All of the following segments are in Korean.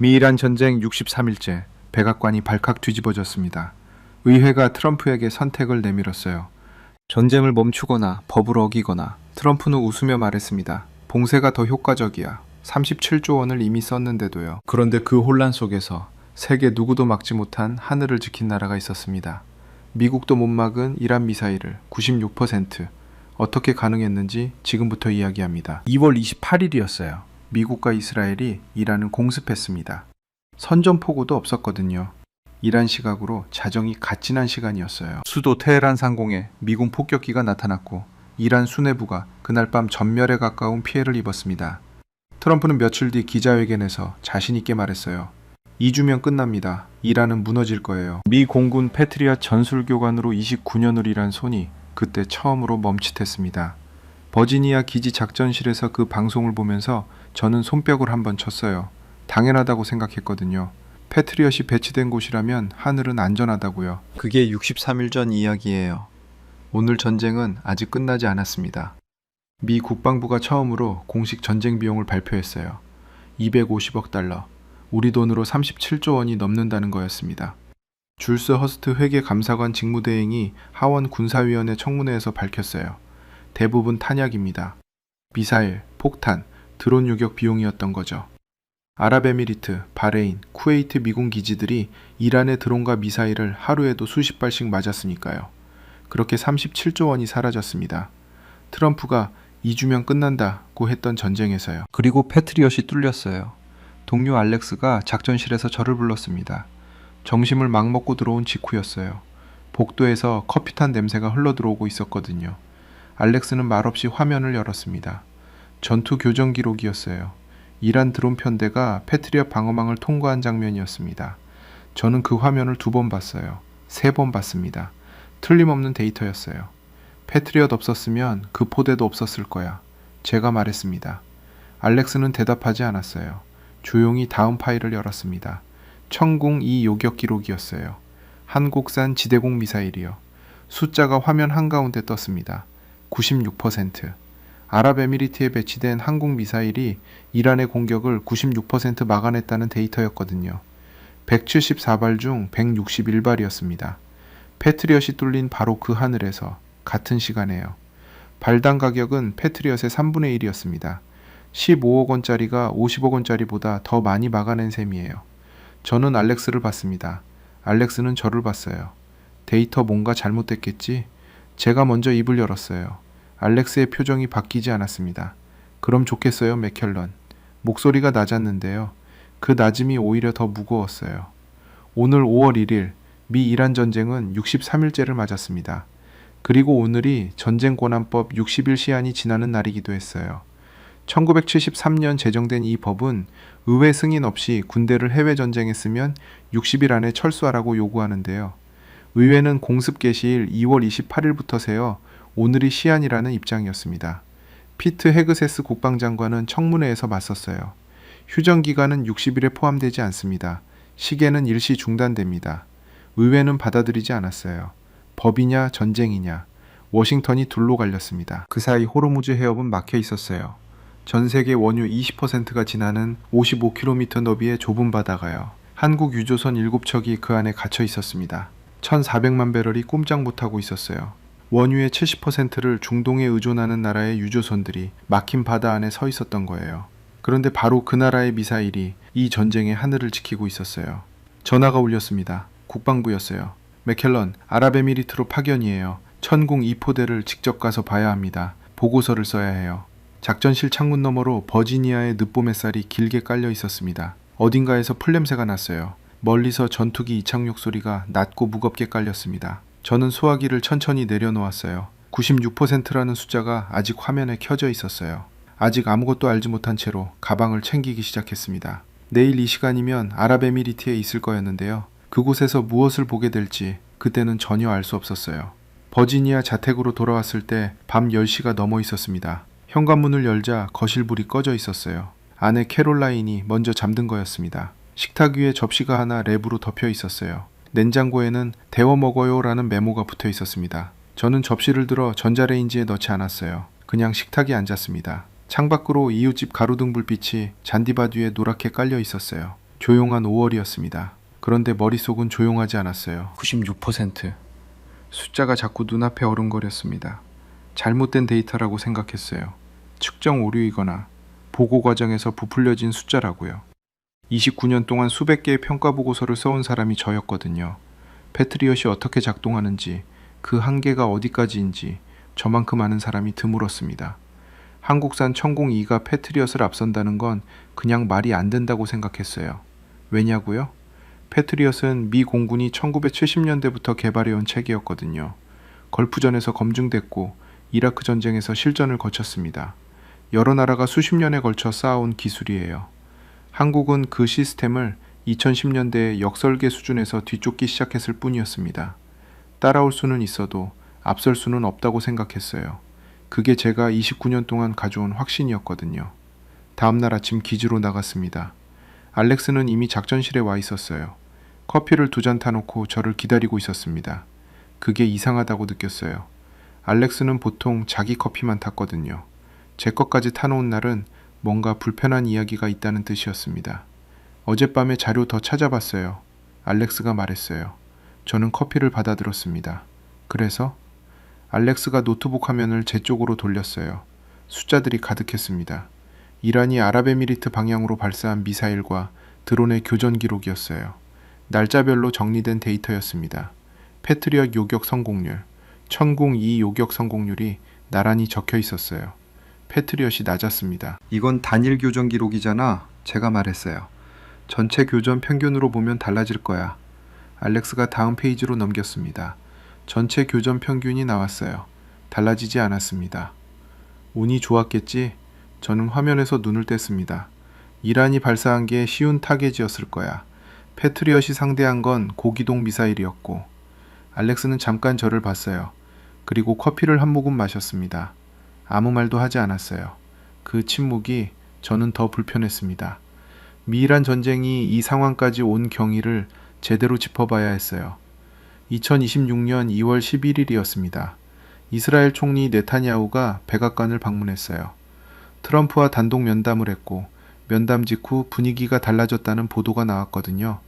미이란 전쟁 63일째, 백악관이 발칵 뒤집어졌습니다. 의회가 트럼프에게 선택을 내밀었어요. 전쟁을 멈추거나 법을 어기거나. 트럼프는 웃으며 말했습니다. 봉쇄가 더 효과적이야. 37조 원을 이미 썼는데도요. 그런데 그 혼란 속에서 세계 누구도 막지 못한 하늘을 지킨 나라가 있었습니다. 미국도 못 막은 이란 미사일을 96%. 어떻게 가능했는지 지금부터 이야기합니다. 2월 28일이었어요. 미국과 이스라엘이 이란을 공습했습니다. 선전포고도 없었거든요. 이란 시각으로 자정이 갓 지난 시간이었어요. 수도 테헤란 상공에 미군 폭격기가 나타났고 이란 수뇌부가 그날 밤 전멸에 가까운 피해를 입었습니다. 트럼프는 며칠 뒤 기자회견에서 자신 있게 말했어요. 2주면 끝납니다. 이란은 무너질 거예요. 미 공군 패트리엇 전술교관으로 29년을 일한 손이 그때 처음으로 멈칫했습니다. 버지니아 기지 작전실에서 그 방송을 보면서 저는 손뼉을 한번 쳤어요. 당연하다고 생각했거든요. 패트리엇이 배치된 곳이라면 하늘은 안전하다고요. 그게 63일 전 이야기예요. 오늘 전쟁은 아직 끝나지 않았습니다. 미 국방부가 처음으로 공식 전쟁 비용을 발표했어요. 250억 달러, 우리 돈으로 37조 원이 넘는다는 거였습니다. 줄스 허스트 회계감사관 직무대행이 하원 군사위원회 청문회에서 밝혔어요. 대부분 탄약입니다. 미사일, 폭탄, 드론 유격 비용이었던 거죠. 아랍에미리트, 바레인, 쿠웨이트 미군 기지들이 이란의 드론과 미사일을 하루에도 수십 발씩 맞았으니까요. 그렇게 37조 원이 사라졌습니다. 트럼프가 2주면 끝난다고 했던 전쟁에서요. 그리고 패트리엇이 뚫렸어요. 동료 알렉스가 작전실에서 저를 불렀습니다. 점심을 막 먹고 들어온 직후였어요. 복도에서 커피탄 냄새가 흘러들어오고 있었거든요. 알렉스는 말없이 화면을 열었습니다. 전투 교전 기록이었어요. 이란 드론 편대가 패트리엇 방어망을 통과한 장면이었습니다. 저는 그 화면을 2번 봤어요. 3번 봤습니다. 틀림없는 데이터였어요. 패트리엇 없었으면 그 포대도 없었을 거야. 제가 말했습니다. 알렉스는 대답하지 않았어요. 조용히 다음 파일을 열었습니다. 천궁 2 요격 기록이었어요. 한국산 지대공 미사일이요. 숫자가 화면 한가운데 떴습니다. 96%. 아랍에미리트에 배치된 한국 미사일이 이란의 공격을 96% 막아냈다는 데이터였거든요. 174발 중 161발이었습니다. 패트리엇이 뚫린 바로 그 하늘에서 같은 시간에요. 발당 가격은 패트리엇의 3분의 1이었습니다. 15억 원짜리가 50억 원짜리보다 더 많이 막아낸 셈이에요. 저는 알렉스를 봤습니다. 알렉스는 저를 봤어요. 데이터 뭔가 잘못됐겠지? 제가 먼저 입을 열었어요. 알렉스의 표정이 바뀌지 않았습니다. 그럼 좋겠어요, 맥켈런. 목소리가 낮았는데요. 그 낮음이 오히려 더 무거웠어요. 오늘 5월 1일 미 이란 전쟁은 63일째를 맞았습니다. 그리고 오늘이 전쟁권한법 60일 시한이 지나는 날이기도 했어요. 1973년 제정된 이 법은 의회 승인 없이 군대를 해외 전쟁에 쓰면 60일 안에 철수하라고 요구하는데요. 의회는 공습 개시일 2월 28일부터 세어 오늘이 시한이라는 입장이었습니다. 피트 헤그세스 국방장관은 청문회에서 맞섰어요. 휴전 기간은 60일에 포함되지 않습니다. 시계는 일시 중단됩니다. 의회는 받아들이지 않았어요. 법이냐 전쟁이냐. 워싱턴이 둘로 갈렸습니다. 그 사이 호르무즈 해협은 막혀 있었어요. 전 세계 원유 20%가 지나는 55km 너비의 좁은 바다가요. 한국 유조선 7척이 그 안에 갇혀 있었습니다. 1,400만 배럴이 꼼짝 못하고 있었어요. 원유의 70%를 중동에 의존하는 나라의 유조선들이 막힌 바다 안에 서 있었던 거예요. 그런데 바로 그 나라의 미사일이 이 전쟁의 하늘을 지키고 있었어요. 전화가 울렸습니다. 국방부였어요. 맥켈런, 아랍에미리트로 파견이에요. 천궁 2포대를 직접 가서 봐야 합니다. 보고서를 써야 해요. 작전실 창문 너머로 버지니아의 늪봄 햇살이 길게 깔려 있었습니다. 어딘가에서 풀냄새가 났어요. 멀리서 전투기 이착륙 소리가 낮고 무겁게 깔렸습니다. 저는 소화기를 천천히 내려놓았어요. 96%라는 숫자가 아직 화면에 켜져 있었어요. 아직 아무것도 알지 못한 채로 가방을 챙기기 시작했습니다. 내일 이 시간이면 아랍에미리트에 있을 거였는데요. 그곳에서 무엇을 보게 될지 그때는 전혀 알 수 없었어요. 버지니아 자택으로 돌아왔을 때 밤 10시가 넘어 있었습니다. 현관문을 열자 거실불이 꺼져 있었어요. 아내 캐롤라인이 먼저 잠든 거였습니다. 식탁 위에 접시가 하나 랩으로 덮여 있었어요. 냉장고에는 데워 먹어요 라는 메모가 붙어 있었습니다. 저는 접시를 들어 전자레인지에 넣지 않았어요. 그냥 식탁에 앉았습니다. 창밖으로 이웃집 가로등 불빛이 잔디밭 위에 노랗게 깔려 있었어요. 조용한 5월이었습니다. 그런데 머릿속은 조용하지 않았어요. 96%. 숫자가 자꾸 눈앞에 어른거렸습니다. 잘못된 데이터라고 생각했어요. 측정 오류이거나 보고 과정에서 부풀려진 숫자라고요. 29년 동안 수백 개의 평가 보고서를 써온 사람이 저였거든요. 패트리엇이 어떻게 작동하는지, 그 한계가 어디까지인지 저만큼 아는 사람이 드물었습니다. 한국산 천공2가 패트리엇을 앞선다는 건 그냥 말이 안 된다고 생각했어요. 왜냐고요? 패트리엇은 미 공군이 1970년대부터 개발해온 체계였거든요. 걸프전에서 검증됐고 이라크 전쟁에서 실전을 거쳤습니다. 여러 나라가 수십 년에 걸쳐 쌓아온 기술이에요. 한국은 그 시스템을 2010년대에 역설계 수준에서 뒤쫓기 시작했을 뿐이었습니다. 따라올 수는 있어도 앞설 수는 없다고 생각했어요. 그게 제가 29년 동안 가져온 확신이었거든요. 다음날 아침 기지로 나갔습니다. 알렉스는 이미 작전실에 와 있었어요. 커피를 2잔 타놓고 저를 기다리고 있었습니다. 그게 이상하다고 느꼈어요. 알렉스는 보통 자기 커피만 탔거든요. 제 것까지 타놓은 날은 뭔가 불편한 이야기가 있다는 뜻이었습니다. 어젯밤에 자료 더 찾아봤어요. 알렉스가 말했어요. 저는 커피를 받아들었습니다. 그래서 알렉스가 노트북 화면을 제 쪽으로 돌렸어요. 숫자들이 가득했습니다. 이란이 아랍에미리트 방향으로 발사한 미사일과 드론의 교전 기록이었어요. 날짜별로 정리된 데이터였습니다. 패트리엇 요격 성공률, 천공2 요격 성공률이 나란히 적혀 있었어요. 패트리엇이 낮았습니다. 이건 단일 교전 기록이잖아. 제가 말했어요. 전체 교전 평균으로 보면 달라질 거야. 알렉스가 다음 페이지로 넘겼습니다. 전체 교전 평균이 나왔어요. 달라지지 않았습니다. 운이 좋았겠지? 저는 화면에서 눈을 뗐습니다. 이란이 발사한 게 쉬운 타겟이었을 거야. 패트리엇이 상대한 건 고기동 미사일이었고. 알렉스는 잠깐 저를 봤어요. 그리고 커피를 한 모금 마셨습니다. 아무 말도 하지 않았어요. 그 침묵이 저는 더 불편했습니다. 미이란 전쟁이 이 상황까지 온 경위를 제대로 짚어봐야 했어요. 2026년 2월 11일이었습니다. 이스라엘 총리 네타냐후가 백악관을 방문했어요. 트럼프와 단독 면담을 했고 면담 직후 분위기가 달라졌다는 보도가 나왔거든요.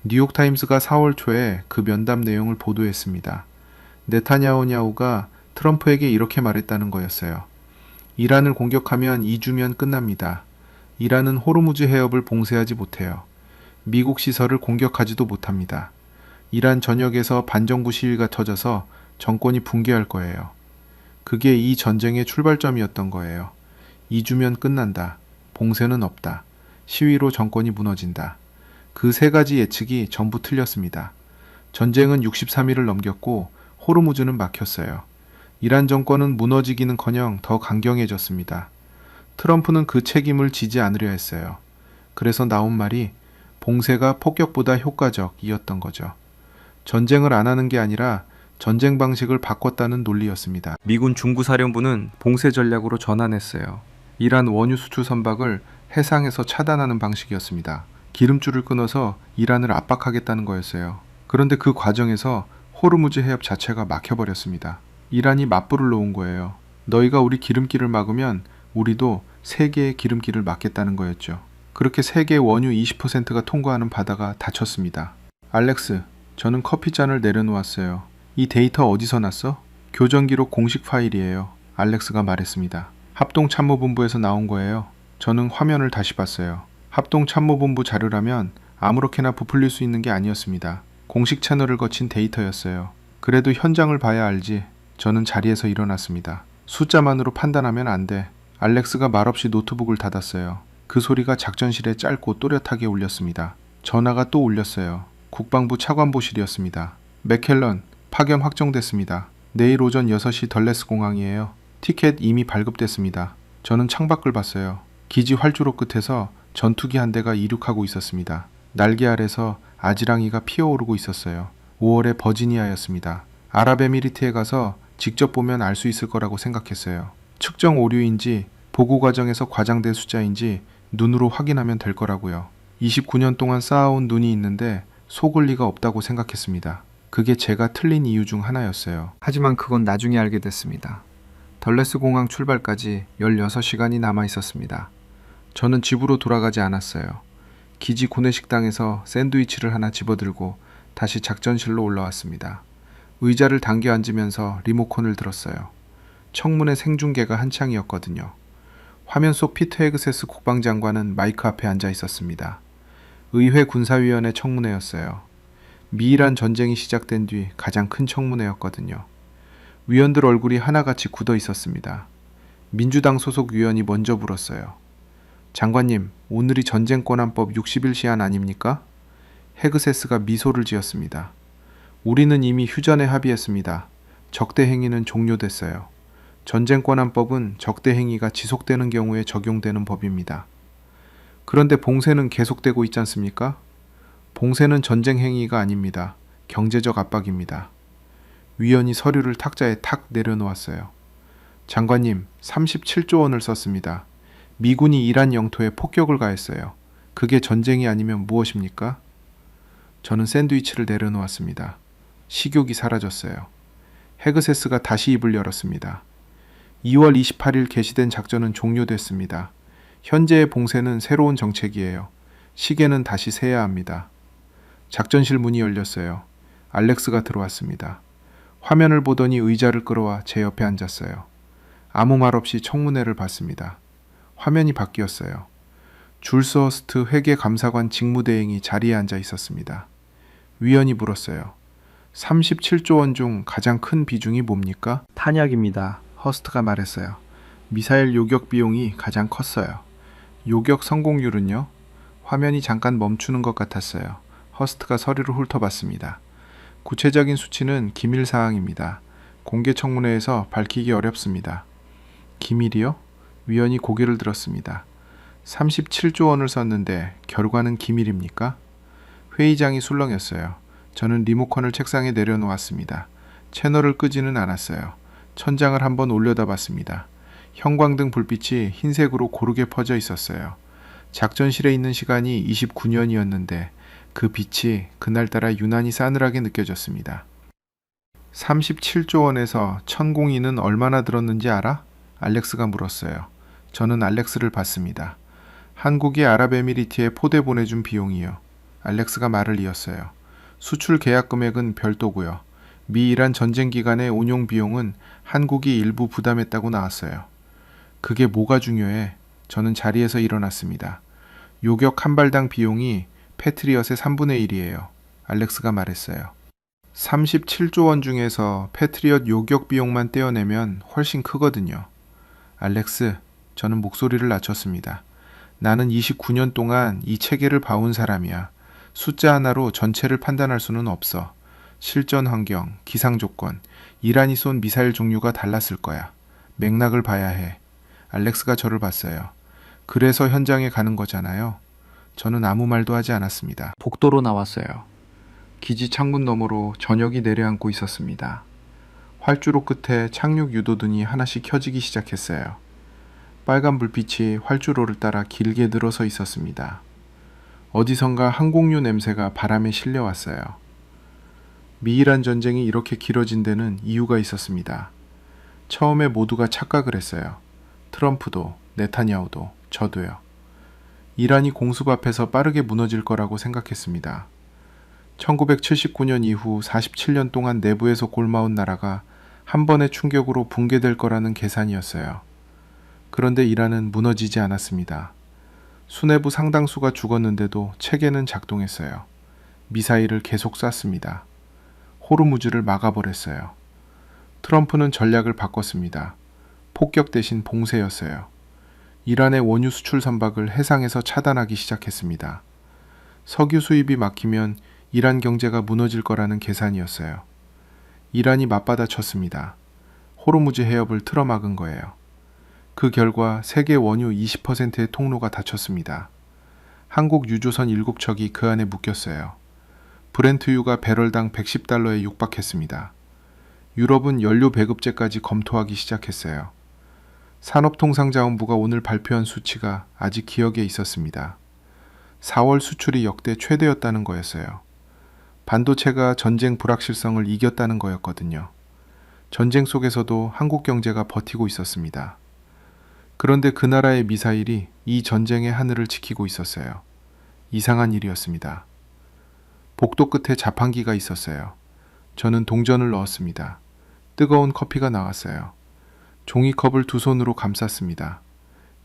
뉴욕타임스가 4월 초에 그 면담 내용을 보도했습니다. 네타냐후가 트럼프에게 이렇게 말했다는 거였어요. 이란을 공격하면 2주면 끝납니다. 이란은 호르무즈 해협을 봉쇄하지 못해요. 미국 시설을 공격하지도 못합니다. 이란 전역에서 반정부 시위가 터져서 정권이 붕괴할 거예요. 그게 이 전쟁의 출발점이었던 거예요. 2주면 끝난다. 봉쇄는 없다. 시위로 정권이 무너진다. 그 세 가지 예측이 전부 틀렸습니다. 전쟁은 63일을 넘겼고 호르무즈는 막혔어요. 이란 정권은 무너지기는커녕 더 강경해졌습니다. 트럼프는 그 책임을 지지 않으려 했어요. 그래서 나온 말이 봉쇄가 폭격보다 효과적이었던 거죠. 전쟁을 안 하는 게 아니라 전쟁 방식을 바꿨다는 논리였습니다. 미군 중부사령부는 봉쇄 전략으로 전환했어요. 이란 원유 수출 선박을 해상에서 차단하는 방식이었습니다. 기름줄을 끊어서 이란을 압박하겠다는 거였어요. 그런데 그 과정에서 호르무즈 해협 자체가 막혀버렸습니다. 이란이 맞불을 놓은 거예요. 너희가 우리 기름길을 막으면 우리도 세계의 기름길을 막겠다는 거였죠. 그렇게 세계 원유 20%가 통과하는 바다가 닫혔습니다. 알렉스, 저는 커피잔을 내려놓았어요. 이 데이터 어디서 났어? 교전 기록 공식 파일이에요. 알렉스가 말했습니다. 합동참모본부에서 나온 거예요. 저는 화면을 다시 봤어요. 합동참모본부 자료라면 아무렇게나 부풀릴 수 있는 게 아니었습니다. 공식 채널을 거친 데이터였어요. 그래도 현장을 봐야 알지. 저는 자리에서 일어났습니다. 숫자만으로 판단하면 안 돼. 알렉스가 말없이 노트북을 닫았어요. 그 소리가 작전실에 짧고 또렷하게 울렸습니다. 전화가 또 울렸어요. 국방부 차관보실이었습니다. 맥켈런, 파견 확정됐습니다. 내일 오전 6시 덜레스 공항이에요. 티켓 이미 발급됐습니다. 저는 창밖을 봤어요. 기지 활주로 끝에서 전투기 한 대가 이륙하고 있었습니다. 날개 아래서 아지랑이가 피어오르고 있었어요. 5월의 버지니아였습니다. 아랍에미리트에 가서 직접 보면 알 수 있을 거라고 생각했어요. 측정 오류인지 보고 과정에서 과장된 숫자인지 눈으로 확인하면 될 거라고요. 29년 동안 쌓아온 눈이 있는데 속을 리가 없다고 생각했습니다. 그게 제가 틀린 이유 중 하나였어요. 하지만 그건 나중에 알게 됐습니다. 덜레스 공항 출발까지 16시간이 남아 있었습니다. 저는 집으로 돌아가지 않았어요. 기지 구내식당에서 샌드위치를 하나 집어들고 다시 작전실로 올라왔습니다. 의자를 당겨 앉으면서 리모컨을 들었어요. 청문회 생중계가 한창이었거든요. 화면 속 피트 헤그세스 국방장관은 마이크 앞에 앉아 있었습니다. 의회 군사위원회 청문회였어요. 미이란 전쟁이 시작된 뒤 가장 큰 청문회였거든요. 위원들 얼굴이 하나같이 굳어 있었습니다. 민주당 소속 위원이 먼저 물었어요. 장관님, 오늘이 전쟁권한법 60일 시한 아닙니까? 헤그세스가 미소를 지었습니다. 우리는 이미 휴전에 합의했습니다. 적대 행위는 종료됐어요. 전쟁권한법은 적대 행위가 지속되는 경우에 적용되는 법입니다. 그런데 봉쇄는 계속되고 있지 않습니까? 봉쇄는 전쟁 행위가 아닙니다. 경제적 압박입니다. 위원이 서류를 탁자에 탁 내려놓았어요. 장관님, 37조 원을 썼습니다. 미군이 이란 영토에 폭격을 가했어요. 그게 전쟁이 아니면 무엇입니까? 저는 샌드위치를 내려놓았습니다. 식욕이 사라졌어요. 헤그세스가 다시 입을 열었습니다. 2월 28일 개시된 작전은 종료됐습니다. 현재의 봉쇄는 새로운 정책이에요. 시계는 다시 세야 합니다. 작전실 문이 열렸어요. 알렉스가 들어왔습니다. 화면을 보더니 의자를 끌어와 제 옆에 앉았어요. 아무 말 없이 청문회를 봤습니다. 화면이 바뀌었어요. 줄스허스트 회계감사관 직무대행이 자리에 앉아 있었습니다. 위원이 물었어요. 37조 원 중 가장 큰 비중이 뭡니까? 탄약입니다. 허스트가 말했어요. 미사일 요격 비용이 가장 컸어요. 요격 성공률은요? 화면이 잠깐 멈추는 것 같았어요. 허스트가 서류를 훑어봤습니다. 구체적인 수치는 기밀 사항입니다. 공개 청문회에서 밝히기 어렵습니다. 기밀이요? 위원이 고개를 들었습니다. 37조 원을 썼는데 결과는 기밀입니까? 회의장이 술렁였어요. 저는 리모컨을 책상에 내려놓았습니다. 채널을 끄지는 않았어요. 천장을 한번 올려다봤습니다. 형광등 불빛이 흰색으로 고르게 퍼져 있었어요. 작전실에 있는 시간이 29년이었는데 그 빛이 그날따라 유난히 싸늘하게 느껴졌습니다. 37조 원에서 천공인은 얼마나 들었는지 알아? 알렉스가 물었어요. 저는 알렉스를 봤습니다. 한국이 아랍에미리트에 포대 보내준 비용이요. 알렉스가 말을 이었어요. 수출 계약 금액은 별도고요. 미 이란 전쟁 기간의 운용 비용은 한국이 일부 부담했다고 나왔어요. 그게 뭐가 중요해? 저는 자리에서 일어났습니다. 요격 한 발당 비용이 패트리엇의 3분의 1이에요. 알렉스가 말했어요. 37조 원 중에서 패트리엇 요격 비용만 떼어내면 훨씬 크거든요. 알렉스, 저는 목소리를 낮췄습니다. 나는 29년 동안 이 체계를 봐온 사람이야. 숫자 하나로 전체를 판단할 수는 없어. 실전 환경, 기상 조건, 이란이 쏜 미사일 종류가 달랐을 거야. 맥락을 봐야 해. 알렉스가 저를 봤어요. 그래서 현장에 가는 거잖아요. 저는 아무 말도 하지 않았습니다. 복도로 나왔어요. 기지 창문 너머로 저녁이 내려앉고 있었습니다. 활주로 끝에 착륙 유도등이 하나씩 켜지기 시작했어요. 빨간 불빛이 활주로를 따라 길게 늘어서 있었습니다. 어디선가 항공유 냄새가 바람에 실려왔어요. 미이란 전쟁이 이렇게 길어진 데는 이유가 있었습니다. 처음에 모두가 착각을 했어요. 트럼프도, 네타냐후도, 저도요. 이란이 공습 앞에서 빠르게 무너질 거라고 생각했습니다. 1979년 이후 47년 동안 내부에서 골마온 나라가 한 번의 충격으로 붕괴될 거라는 계산이었어요. 그런데 이란은 무너지지 않았습니다. 수뇌부 상당수가 죽었는데도 체계는 작동했어요. 미사일을 계속 쐈습니다. 호르무즈를 막아버렸어요. 트럼프는 전략을 바꿨습니다. 폭격 대신 봉쇄였어요. 이란의 원유 수출 선박을 해상에서 차단하기 시작했습니다. 석유 수입이 막히면 이란 경제가 무너질 거라는 계산이었어요. 이란이 맞받아쳤습니다. 호르무즈 해협을 틀어막은 거예요. 그 결과 세계 원유 20%의 통로가 닫혔습니다. 한국 유조선 7척이 그 안에 묶였어요. 브렌트유가 배럴당 110달러에 육박했습니다. 유럽은 연료 배급제까지 검토하기 시작했어요. 산업통상자원부가 오늘 발표한 수치가 아직 기억에 있었습니다. 4월 수출이 역대 최대였다는 거였어요. 반도체가 전쟁 불확실성을 이겼다는 거였거든요. 전쟁 속에서도 한국 경제가 버티고 있었습니다. 그런데 그 나라의 미사일이 이 전쟁의 하늘을 지키고 있었어요. 이상한 일이었습니다. 복도 끝에 자판기가 있었어요. 저는 동전을 넣었습니다. 뜨거운 커피가 나왔어요. 종이컵을 두 손으로 감쌌습니다.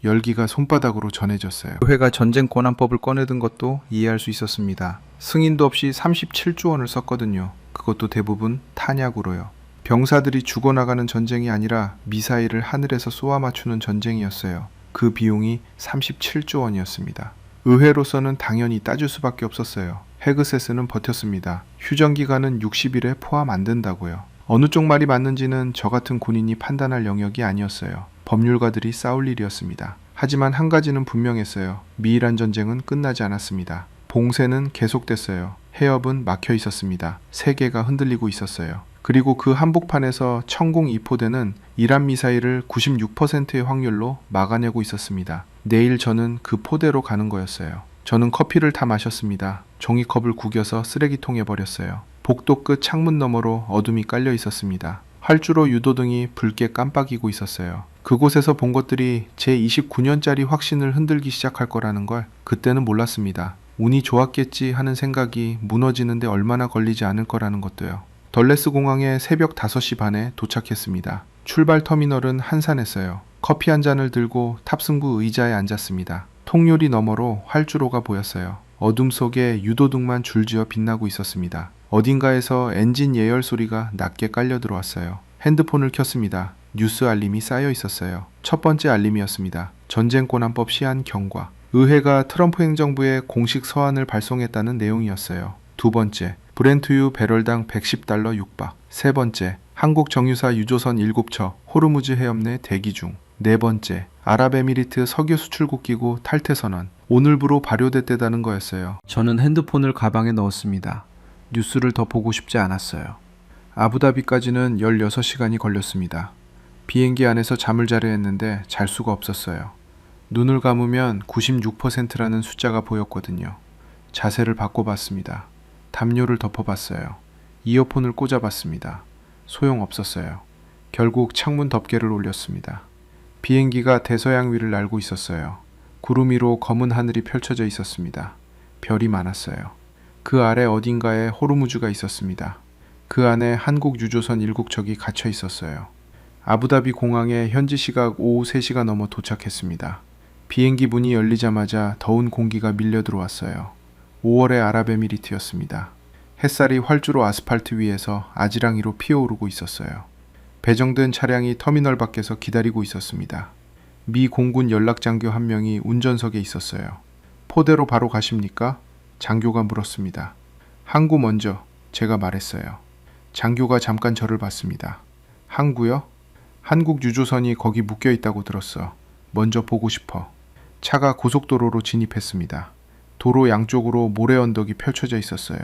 열기가 손바닥으로 전해졌어요. 교회가 전쟁 권한법을 꺼내든 것도 이해할 수 있었습니다. 승인도 없이 37조 원을 썼거든요. 그것도 대부분 탄약으로요. 병사들이 죽어나가는 전쟁이 아니라 미사일을 하늘에서 쏘아 맞추는 전쟁이었어요. 그 비용이 37조 원이었습니다. 의회로서는 당연히 따질 수밖에 없었어요. 헤그세스는 버텼습니다. 휴전기간은 60일에 포함 안 된다고요. 어느 쪽 말이 맞는지는 저 같은 군인이 판단할 영역이 아니었어요. 법률가들이 싸울 일이었습니다. 하지만 한 가지는 분명했어요. 미이란 전쟁은 끝나지 않았습니다. 봉쇄는 계속됐어요. 해협은 막혀 있었습니다. 세계가 흔들리고 있었어요. 그리고 그 한복판에서 천공 2포대는 이란 미사일을 96%의 확률로 막아내고 있었습니다. 내일 저는 그 포대로 가는 거였어요. 저는 커피를 다 마셨습니다. 종이컵을 구겨서 쓰레기통에 버렸어요. 복도 끝 창문 너머로 어둠이 깔려 있었습니다. 활주로 유도등이 붉게 깜빡이고 있었어요. 그곳에서 본 것들이 제 29년짜리 확신을 흔들기 시작할 거라는 걸 그때는 몰랐습니다. 운이 좋았겠지 하는 생각이 무너지는데 얼마나 걸리지 않을 거라는 것도요. 덜레스 공항에 새벽 5시 반에 도착했습니다. 출발 터미널은 한산했어요. 커피 한 잔을 들고 탑승구 의자에 앉았습니다. 통유리 너머로 활주로가 보였어요. 어둠 속에 유도등만 줄지어 빛나고 있었습니다. 어딘가에서 엔진 예열 소리가 낮게 깔려 들어왔어요. 핸드폰을 켰습니다. 뉴스 알림이 쌓여 있었어요. 첫 번째 알림이었습니다. 전쟁권한법 시한 경과. 의회가 트럼프 행정부에 공식 서한을 발송했다는 내용이었어요. 두 번째, 브렌트유 배럴당 110달러 육박. 세 번째, 한국 정유사 유조선 7척 호르무즈 해협 내 대기 중. 네 번째, 아랍에미리트 석유 수출국 기구 탈퇴 선언. 오늘부로 발효됐다는 거였어요. 저는 핸드폰을 가방에 넣었습니다. 뉴스를 더 보고 싶지 않았어요. 아부다비까지는 16시간이 걸렸습니다. 비행기 안에서 잠을 자려 했는데 잘 수가 없었어요. 눈을 감으면 96%라는 숫자가 보였거든요. 자세를 바꿔봤습니다. 담요를 덮어봤어요. 이어폰을 꽂아봤습니다. 소용없었어요. 결국 창문 덮개를 올렸습니다. 비행기가 대서양 위를 날고 있었어요. 구름 위로 검은 하늘이 펼쳐져 있었습니다. 별이 많았어요. 그 아래 어딘가에 호르무즈가 있었습니다. 그 안에 한국 유조선 7척이 갇혀 있었어요. 아부다비 공항에 현지 시각 오후 3시가 넘어 도착했습니다. 비행기 문이 열리자마자 더운 공기가 밀려 들어왔어요. 5월의 아랍에미리트였습니다. 햇살이 활주로 아스팔트 위에서 아지랑이로 피어오르고 있었어요. 배정된 차량이 터미널 밖에서 기다리고 있었습니다. 미 공군 연락장교 한 명이 운전석에 있었어요. 포대로 바로 가십니까? 장교가 물었습니다. 항구 먼저, 제가 말했어요. 장교가 잠깐 저를 봤습니다. 항구요? 한국 유조선이 거기 묶여 있다고 들었어. 먼저 보고 싶어. 차가 고속도로로 진입했습니다. 도로 양쪽으로 모래 언덕이 펼쳐져 있었어요.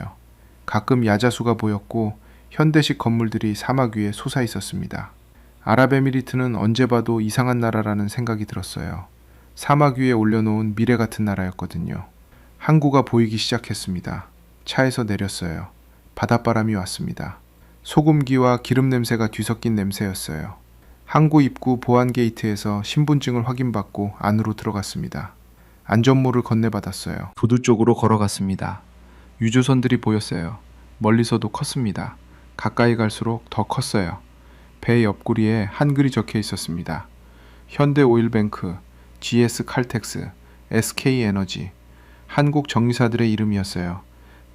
가끔 야자수가 보였고 현대식 건물들이 사막 위에 솟아 있었습니다. 아랍에미리트는 언제 봐도 이상한 나라라는 생각이 들었어요. 사막 위에 올려놓은 미래 같은 나라였거든요. 항구가 보이기 시작했습니다. 차에서 내렸어요. 바닷바람이 왔습니다. 소금기와 기름 냄새가 뒤섞인 냄새였어요. 항구 입구 보안 게이트에서 신분증을 확인받고 안으로 들어갔습니다. 안전모를 건네받았어요. 부두 쪽으로 걸어갔습니다. 유조선들이 보였어요. 멀리서도 컸습니다. 가까이 갈수록 더 컸어요. 배 옆구리에 한글이 적혀 있었습니다. 현대오일뱅크, GS칼텍스, SK에너지, 한국 정유사들의 이름이었어요.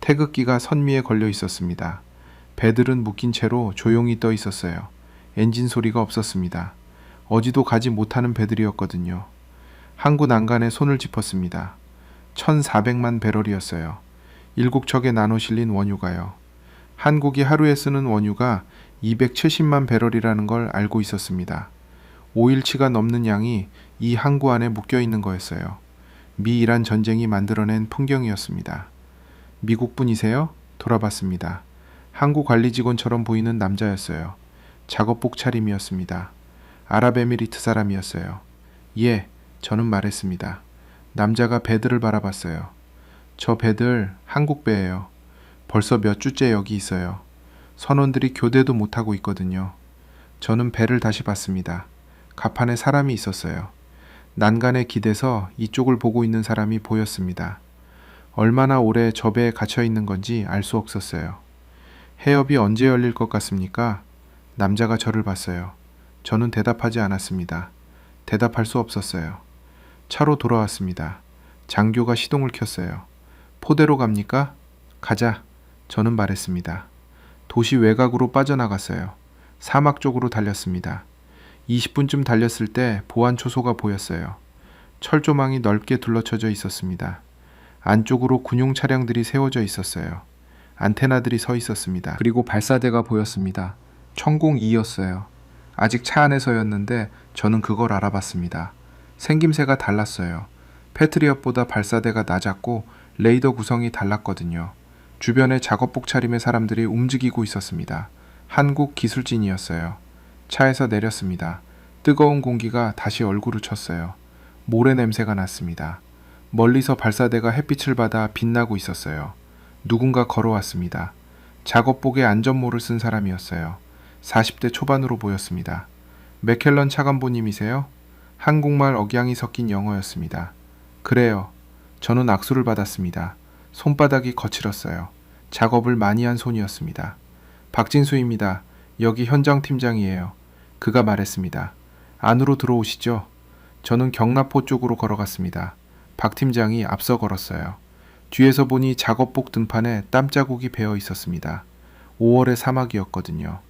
태극기가 선미에 걸려 있었습니다. 배들은 묶인 채로 조용히 떠 있었어요. 엔진 소리가 없었습니다. 어디도 가지 못하는 배들이었거든요. 항구 난간에 손을 짚었습니다. 1,400만 배럴이었어요. 7척에 나눠 실린 원유가요. 한국이 하루에 쓰는 원유가 270만 배럴이라는 걸 알고 있었습니다. 5일치가 넘는 양이 이 항구 안에 묶여 있는 거였어요. 미-이란 전쟁이 만들어낸 풍경이었습니다. 미국분이세요? 돌아봤습니다. 항구 관리 직원처럼 보이는 남자였어요. 작업복 차림이었습니다. 아랍에미리트 사람이었어요. 예, 저는 말했습니다. 남자가 배들을 바라봤어요. 저 배들 한국 배예요. 벌써 몇 주째 여기 있어요. 선원들이 교대도 못하고 있거든요. 저는 배를 다시 봤습니다. 갑판에 사람이 있었어요. 난간에 기대서 이쪽을 보고 있는 사람이 보였습니다. 얼마나 오래 저 배에 갇혀 있는 건지 알 수 없었어요. 해협이 언제 열릴 것 같습니까? 남자가 저를 봤어요. 저는 대답하지 않았습니다. 대답할 수 없었어요. 차로 돌아왔습니다. 장교가 시동을 켰어요. 포대로 갑니까? 가자. 저는 말했습니다. 도시 외곽으로 빠져나갔어요. 사막 쪽으로 달렸습니다. 20분쯤 달렸을 때 보안 초소가 보였어요. 철조망이 넓게 둘러쳐져 있었습니다. 안쪽으로 군용 차량들이 세워져 있었어요. 안테나들이 서 있었습니다. 그리고 발사대가 보였습니다. 천공2였어요. 아직 차 안에서였는데 저는 그걸 알아봤습니다. 생김새가 달랐어요. 패트리엇보다 발사대가 낮았고 레이더 구성이 달랐거든요. 주변에 작업복 차림의 사람들이 움직이고 있었습니다. 한국 기술진이었어요. 차에서 내렸습니다. 뜨거운 공기가 다시 얼굴을 쳤어요. 모래 냄새가 났습니다. 멀리서 발사대가 햇빛을 받아 빛나고 있었어요. 누군가 걸어왔습니다. 작업복에 안전모를 쓴 사람이었어요. 40대 초반으로 보였습니다. 맥켈런 차관보님이세요? 한국말 억양이 섞인 영어였습니다. 그래요. 저는 악수를 받았습니다. 손바닥이 거칠었어요. 작업을 많이 한 손이었습니다. 박진수입니다. 여기 현장 팀장이에요. 그가 말했습니다. 안으로 들어오시죠. 저는 경납포 쪽으로 걸어갔습니다. 박 팀장이 앞서 걸었어요. 뒤에서 보니 작업복 등판에 땀자국이 배어 있었습니다. 5월의 사막이었거든요.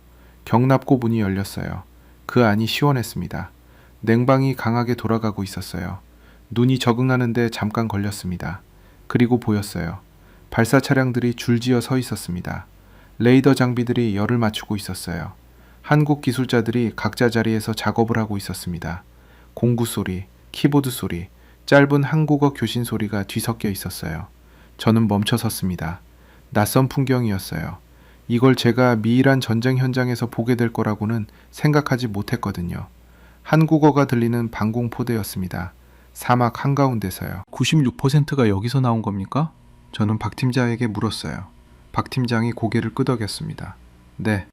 경납고 문이 열렸어요. 그 안이 시원했습니다. 냉방이 강하게 돌아가고 있었어요. 눈이 적응하는데 잠깐 걸렸습니다. 그리고 보였어요. 발사 차량들이 줄지어 서 있었습니다. 레이더 장비들이 열을 맞추고 있었어요. 한국 기술자들이 각자 자리에서 작업을 하고 있었습니다. 공구 소리, 키보드 소리, 짧은 한국어 교신 소리가 뒤섞여 있었어요. 저는 멈춰 섰습니다. 낯선 풍경이었어요. 이걸 제가 미일한 전쟁 현장에서 보게 될 거라고는 생각하지 못했거든요. 한국어가 들리는 방공포대였습니다. 사막 한가운데서요. 96%가 여기서 나온 겁니까? 저는 박 팀장에게 물었어요. 박 팀장이 고개를 끄덕였습니다. 네.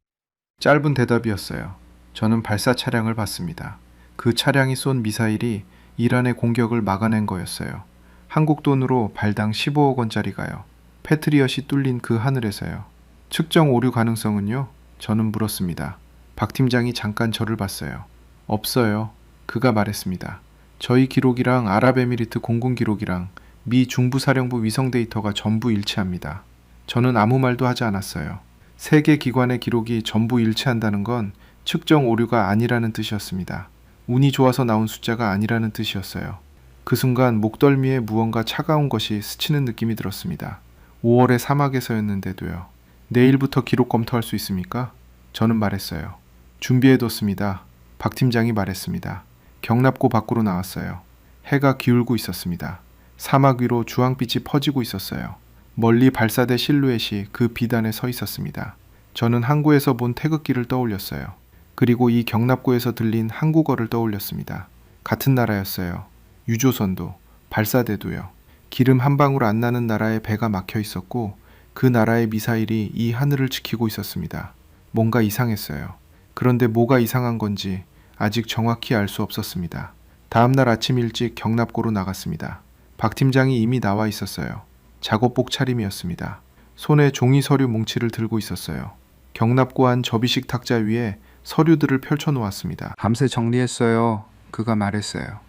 짧은 대답이었어요. 저는 발사 차량을 봤습니다. 그 차량이 쏜 미사일이 이란의 공격을 막아낸 거였어요. 한국 돈으로 발당 15억 원짜리가요. 패트리엇이 뚫린 그 하늘에서요. 측정 오류 가능성은요? 저는 물었습니다. 박 팀장이 잠깐 저를 봤어요. 없어요. 그가 말했습니다. 저희 기록이랑 아랍에미리트 공군 기록이랑 미 중부사령부 위성 데이터가 전부 일치합니다. 저는 아무 말도 하지 않았어요. 세계 기관의 기록이 전부 일치한다는 건 측정 오류가 아니라는 뜻이었습니다. 운이 좋아서 나온 숫자가 아니라는 뜻이었어요. 그 순간 목덜미에 무언가 차가운 것이 스치는 느낌이 들었습니다. 5월의 사막에서였는데도요. 내일부터 기록 검토할 수 있습니까? 저는 말했어요. 준비해뒀습니다. 박 팀장이 말했습니다. 경납고 밖으로 나왔어요. 해가 기울고 있었습니다. 사막 위로 주황빛이 퍼지고 있었어요. 멀리 발사대 실루엣이 그 비단에 서 있었습니다. 저는 항구에서 본 태극기를 떠올렸어요. 그리고 이 경납고에서 들린 한국어를 떠올렸습니다. 같은 나라였어요. 유조선도, 발사대도요. 기름 한 방울 안 나는 나라에 배가 막혀 있었고 그 나라의 미사일이 이 하늘을 지키고 있었습니다. 뭔가 이상했어요. 그런데 뭐가 이상한 건지 아직 정확히 알 수 없었습니다. 다음날 아침 일찍 경납고로 나갔습니다. 박 팀장이 이미 나와 있었어요. 작업복 차림이었습니다. 손에 종이 서류 뭉치를 들고 있었어요. 경납고 안 접이식 탁자 위에 서류들을 펼쳐 놓았습니다. 밤새 정리했어요. 그가 말했어요.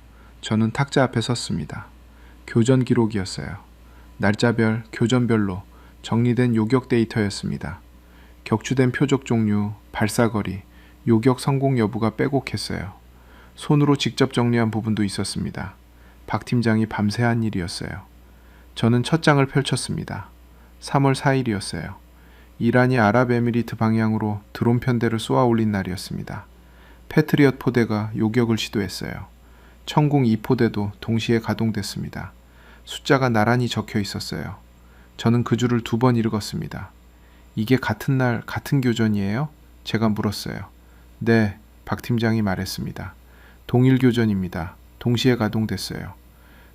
저는 탁자 앞에 섰습니다. 교전 기록이었어요. 날짜별, 교전별로 정리된 요격 데이터였습니다. 격추된 표적 종류, 발사거리, 요격 성공 여부가 빼곡했어요. 손으로 직접 정리한 부분도 있었습니다. 박 팀장이 밤새 한 일이었어요. 저는 첫 장을 펼쳤습니다. 3월 4일이었어요. 이란이 아랍에미리트 방향으로 드론 편대를 쏘아 올린 날이었습니다. 패트리엇 포대가 요격을 시도했어요. 천궁 2포대도 동시에 가동됐습니다. 숫자가 나란히 적혀 있었어요. 저는 그 줄을 2번 읽었습니다. 이게 같은 날 같은 교전이에요? 제가 물었어요. 네, 박 팀장이 말했습니다. 동일 교전입니다. 동시에 가동됐어요.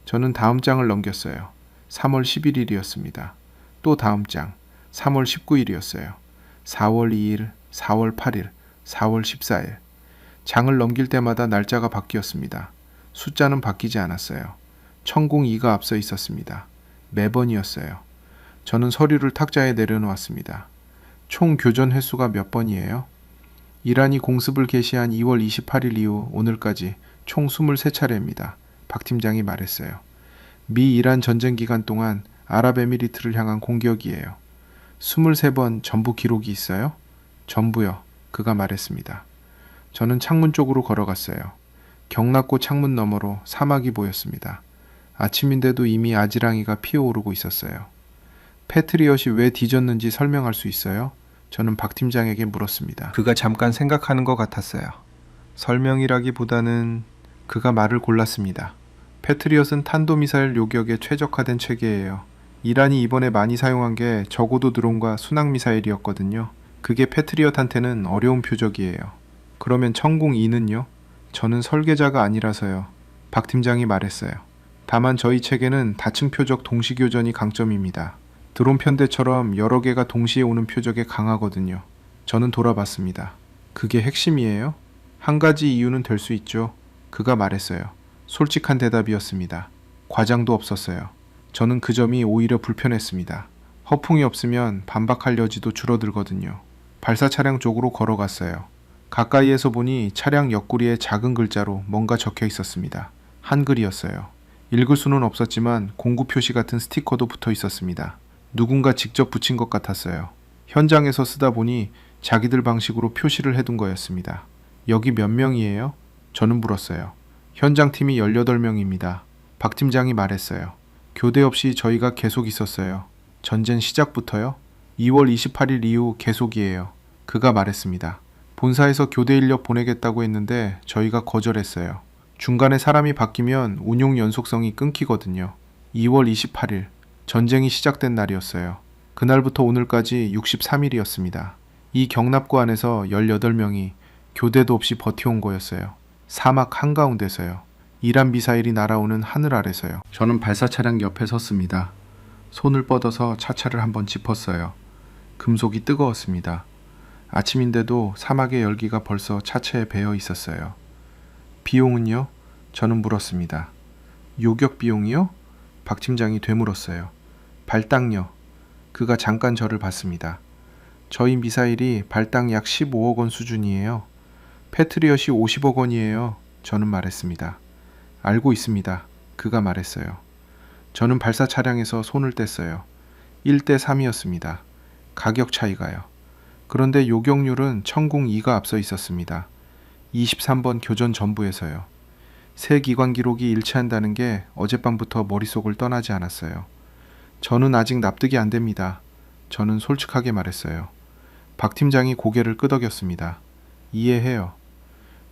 저는 다음 장을 넘겼어요. 3월 11일이었습니다. 또 다음 장, 3월 19일이었어요. 4월 2일, 4월 8일, 4월 14일. 장을 넘길 때마다 날짜가 바뀌었습니다. 숫자는 바뀌지 않았어요. 천공 2가 앞서 있었습니다. 매번이었어요. 저는 서류를 탁자에 내려놓았습니다. 총 교전 횟수가 몇 번이에요? 이란이 공습을 개시한 2월 28일 이후 오늘까지 총 23차례입니다. 박 팀장이 말했어요. 미 이란 전쟁 기간 동안 아랍에미리트를 향한 공격이에요. 23번 전부 기록이 있어요? 전부요. 그가 말했습니다. 저는 창문 쪽으로 걸어갔어요. 경락고 창문 너머로 사막이 보였습니다. 아침인데도 이미 아지랑이가 피어오르고 있었어요. 패트리엇이 왜 뒤졌는지 설명할 수 있어요? 저는 박 팀장에게 물었습니다. 그가 잠깐 생각하는 것 같았어요. 설명이라기보다는 그가 말을 골랐습니다. 패트리엇은 탄도미사일 요격에 최적화된 체계예요. 이란이 이번에 많이 사용한 게 저고도 드론과 순항미사일이었거든요. 그게 패트리엇한테는 어려운 표적이에요. 그러면 천공2는요? 저는 설계자가 아니라서요. 박 팀장이 말했어요. 다만 저희 체계는 다층 표적 동시교전이 강점입니다. 드론 편대처럼 여러 개가 동시에 오는 표적에 강하거든요. 저는 돌아봤습니다. 그게 핵심이에요? 한 가지 이유는 될 수 있죠. 그가 말했어요. 솔직한 대답이었습니다. 과장도 없었어요. 저는 그 점이 오히려 불편했습니다. 허풍이 없으면 반박할 여지도 줄어들거든요. 발사 차량 쪽으로 걸어갔어요. 가까이에서 보니 차량 옆구리에 작은 글자로 뭔가 적혀 있었습니다. 한글이었어요. 읽을 수는 없었지만 공구 표시 같은 스티커도 붙어 있었습니다. 누군가 직접 붙인 것 같았어요. 현장에서 쓰다 보니 자기들 방식으로 표시를 해둔 거였습니다. 여기 몇 명이에요? 저는 물었어요. 현장팀이 18명입니다. 박 팀장이 말했어요. 교대 없이 저희가 계속 있었어요. 전쟁 시작부터요? 2월 28일 이후 계속이에요. 그가 말했습니다. 본사에서 교대 인력 보내겠다고 했는데 저희가 거절했어요. 중간에 사람이 바뀌면 운용 연속성이 끊기거든요. 2월 28일 전쟁이 시작된 날이었어요. 그날부터 오늘까지 63일이었습니다. 이 경납고 안에서 18명이 교대도 없이 버텨온 거였어요. 사막 한가운데서요. 이란 미사일이 날아오는 하늘 아래서요. 저는 발사 차량 옆에 섰습니다. 손을 뻗어서 차차를 한번 짚었어요. 금속이 뜨거웠습니다. 아침인데도 사막의 열기가 벌써 차체에 배어 있었어요. 비용은요? 저는 물었습니다. 요격 비용이요? 박 팀장이 되물었어요. 발당요. 그가 잠깐 저를 봤습니다. 저희 미사일이 발당 약 15억 원 수준이에요. 패트리엇이 50억 원이에요. 저는 말했습니다. 알고 있습니다. 그가 말했어요. 저는 발사 차량에서 손을 뗐어요. 1대 3이었습니다. 가격 차이가요. 그런데 요격률은 천공2가 앞서 있었습니다. 23번 교전 전부에서요. 새 기관 기록이 일치한다는 게 어젯밤부터 머릿속을 떠나지 않았어요. 저는 아직 납득이 안 됩니다. 저는 솔직하게 말했어요. 박 팀장이 고개를 끄덕였습니다. 이해해요.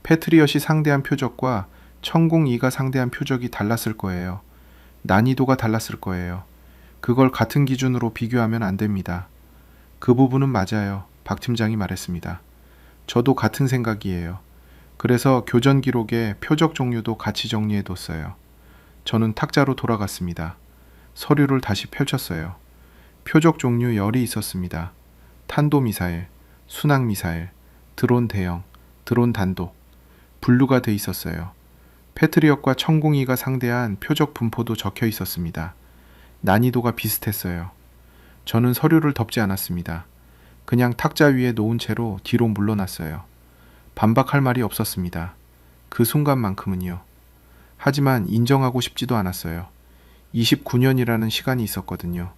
패트리엇이 상대한 표적과 천공2가 상대한 표적이 달랐을 거예요. 난이도가 달랐을 거예요. 그걸 같은 기준으로 비교하면 안 됩니다. 그 부분은 맞아요. 박 팀장이 말했습니다. 저도 같은 생각이에요. 그래서 교전 기록에 표적 종류도 같이 정리해뒀어요. 저는 탁자로 돌아갔습니다. 서류를 다시 펼쳤어요. 표적 종류 10이 있었습니다. 탄도미사일, 순항미사일, 드론 대형, 드론 단독, 분류가 돼 있었어요. 패트리엇과 천공이가 상대한 표적 분포도 적혀 있었습니다. 난이도가 비슷했어요. 저는 서류를 덮지 않았습니다. 그냥 탁자 위에 놓은 채로 뒤로 물러났어요. 반박할 말이 없었습니다. 그 순간만큼은요. 하지만 인정하고 싶지도 않았어요. 29년이라는 시간이 있었거든요.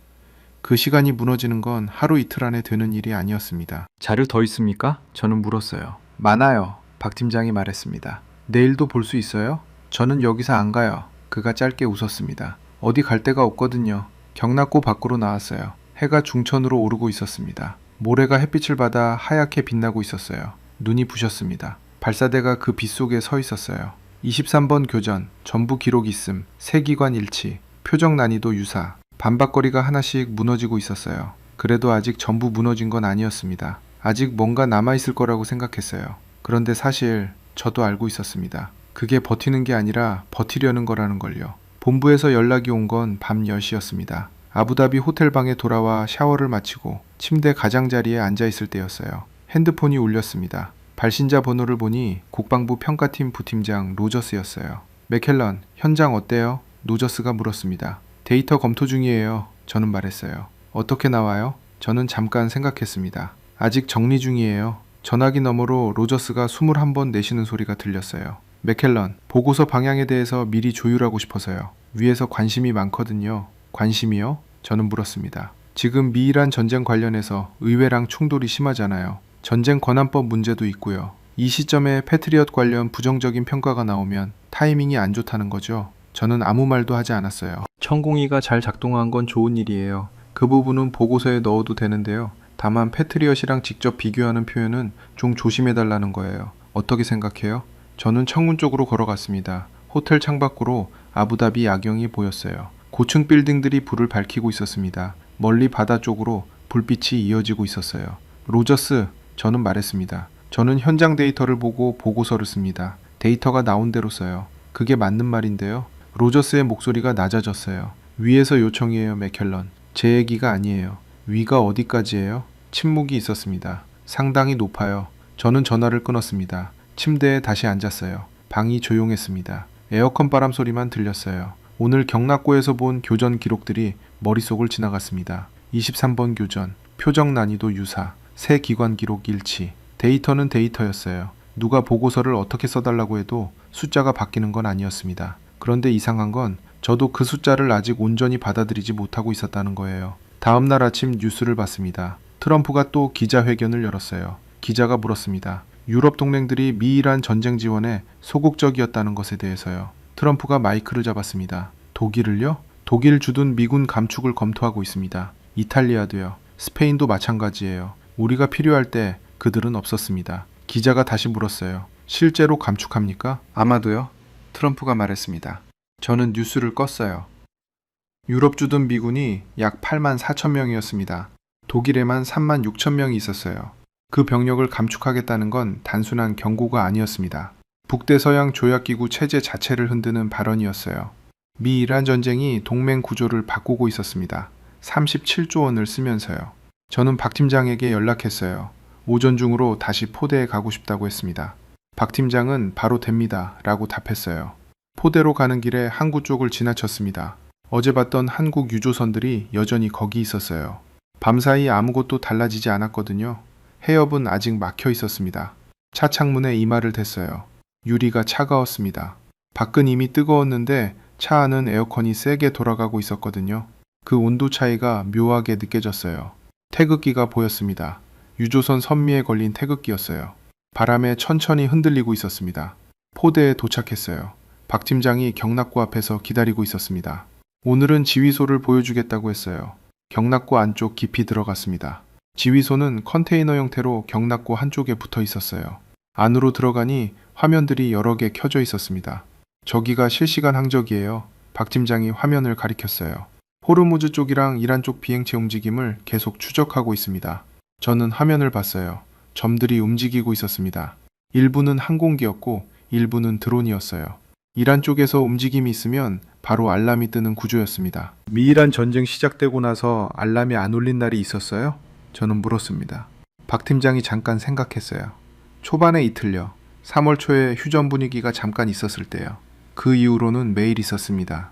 그 시간이 무너지는 건 하루 이틀 안에 되는 일이 아니었습니다. 자료 더 있습니까? 저는 물었어요. 많아요. 박 팀장이 말했습니다. 내일도 볼 수 있어요? 저는 여기서 안 가요. 그가 짧게 웃었습니다. 어디 갈 데가 없거든요. 경락고 밖으로 나왔어요. 해가 중천으로 오르고 있었습니다. 모래가 햇빛을 받아 하얗게 빛나고 있었어요. 눈이 부셨습니다. 발사대가 그 빛 속에 서 있었어요. 23번 교전, 전부 기록 있음, 세 기관 일치, 표적 난이도 유사, 반박거리가 하나씩 무너지고 있었어요. 그래도 아직 전부 무너진 건 아니었습니다. 아직 뭔가 남아있을 거라고 생각했어요. 그런데 사실 저도 알고 있었습니다. 그게 버티는 게 아니라 버티려는 거라는 걸요. 본부에서 연락이 온 건 밤 10시였습니다. 아부다비 호텔방에 돌아와 샤워를 마치고 침대 가장자리에 앉아있을 때였어요. 핸드폰이 울렸습니다. 발신자 번호를 보니 국방부 평가팀 부팀장 로저스였어요. 맥켈런, 현장 어때요? 로저스가 물었습니다. 데이터 검토 중이에요. 저는 말했어요. 어떻게 나와요? 저는 잠깐 생각했습니다. 아직 정리 중이에요. 전화기 너머로 로저스가 21번 내쉬는 소리가 들렸어요. 맥켈런, 보고서 방향에 대해서 미리 조율하고 싶어서요. 위에서 관심이 많거든요. 관심이요? 저는 물었습니다. 지금 미이란 전쟁 관련해서 의회랑 충돌이 심하잖아요. 전쟁 권한법 문제도 있고요. 이 시점에 패트리엇 관련 부정적인 평가가 나오면 타이밍이 안 좋다는 거죠. 저는 아무 말도 하지 않았어요. 천공이가 잘 작동한 건 좋은 일이에요. 그 부분은 보고서에 넣어도 되는데요. 다만 패트리엇이랑 직접 비교하는 표현은 좀 조심해달라는 거예요. 어떻게 생각해요? 저는 창문 쪽으로 걸어갔습니다. 호텔 창밖으로 아부다비 야경이 보였어요. 고층 빌딩들이 불을 밝히고 있었습니다. 멀리 바다 쪽으로 불빛이 이어지고 있었어요. 로저스, 저는 말했습니다. 저는 현장 데이터를 보고 보고서를 씁니다. 데이터가 나온 대로 써요. 그게 맞는 말인데요. 로저스의 목소리가 낮아졌어요. 위에서 요청이에요, 맥켈런. 제 얘기가 아니에요. 위가 어디까지예요? 침묵이 있었습니다. 상당히 높아요. 저는 전화를 끊었습니다. 침대에 다시 앉았어요. 방이 조용했습니다. 에어컨 바람 소리만 들렸어요. 오늘 경락고에서 본 교전 기록들이 머릿속을 지나갔습니다. 23번 교전, 표적 난이도 유사, 새 기관 기록 일치. 데이터는 데이터였어요. 누가 보고서를 어떻게 써달라고 해도 숫자가 바뀌는 건 아니었습니다. 그런데 이상한 건 저도 그 숫자를 아직 온전히 받아들이지 못하고 있었다는 거예요. 다음 날 아침 뉴스를 봤습니다. 트럼프가 또 기자회견을 열었어요. 기자가 물었습니다. 유럽 동맹들이 미이란 전쟁 지원에 소극적이었다는 것에 대해서요. 트럼프가 마이크를 잡았습니다. 독일을요? 독일 주둔 미군 감축을 검토하고 있습니다. 이탈리아도요. 스페인도 마찬가지예요. 우리가 필요할 때 그들은 없었습니다. 기자가 다시 물었어요. 실제로 감축합니까? 아마도요. 트럼프가 말했습니다. 저는 뉴스를 껐어요. 유럽 주둔 미군이 약 8만 4천 명이었습니다. 독일에만 3만 6천 명이 있었어요. 그 병력을 감축하겠다는 건 단순한 경고가 아니었습니다. 북대서양 조약기구 체제 자체를 흔드는 발언이었어요. 미-이란 전쟁이 동맹 구조를 바꾸고 있었습니다. 37조 원을 쓰면서요. 저는 박 팀장에게 연락했어요. 오전 중으로 다시 포대에 가고 싶다고 했습니다. 박 팀장은 바로 됩니다 라고 답했어요. 포대로 가는 길에 항구 쪽을 지나쳤습니다. 어제 봤던 한국 유조선들이 여전히 거기 있었어요. 밤사이 아무것도 달라지지 않았거든요. 해협은 아직 막혀 있었습니다. 차 창문에 이마를 댔어요. 유리가 차가웠습니다. 밖은 이미 뜨거웠는데 차 안은 에어컨이 세게 돌아가고 있었거든요. 그 온도 차이가 묘하게 느껴졌어요. 태극기가 보였습니다. 유조선 선미에 걸린 태극기였어요. 바람에 천천히 흔들리고 있었습니다. 포대에 도착했어요. 박 팀장이 경락고 앞에서 기다리고 있었습니다. 오늘은 지휘소를 보여주겠다고 했어요. 경락고 안쪽 깊이 들어갔습니다. 지휘소는 컨테이너 형태로 경락고 한쪽에 붙어 있었어요. 안으로 들어가니 화면들이 여러 개 켜져 있었습니다. 저기가 실시간 항적이에요. 박 팀장이 화면을 가리켰어요. 호르무즈 쪽이랑 이란 쪽 비행체 움직임을 계속 추적하고 있습니다. 저는 화면을 봤어요. 점들이 움직이고 있었습니다. 일부는 항공기였고 일부는 드론이었어요. 이란 쪽에서 움직임이 있으면 바로 알람이 뜨는 구조였습니다. 미이란 전쟁 시작되고 나서 알람이 안 울린 날이 있었어요? 저는 물었습니다. 박 팀장이 잠깐 생각했어요. 초반에 이틀요. 3월 초에 휴전 분위기가 잠깐 있었을 때요. 그 이후로는 매일 있었습니다.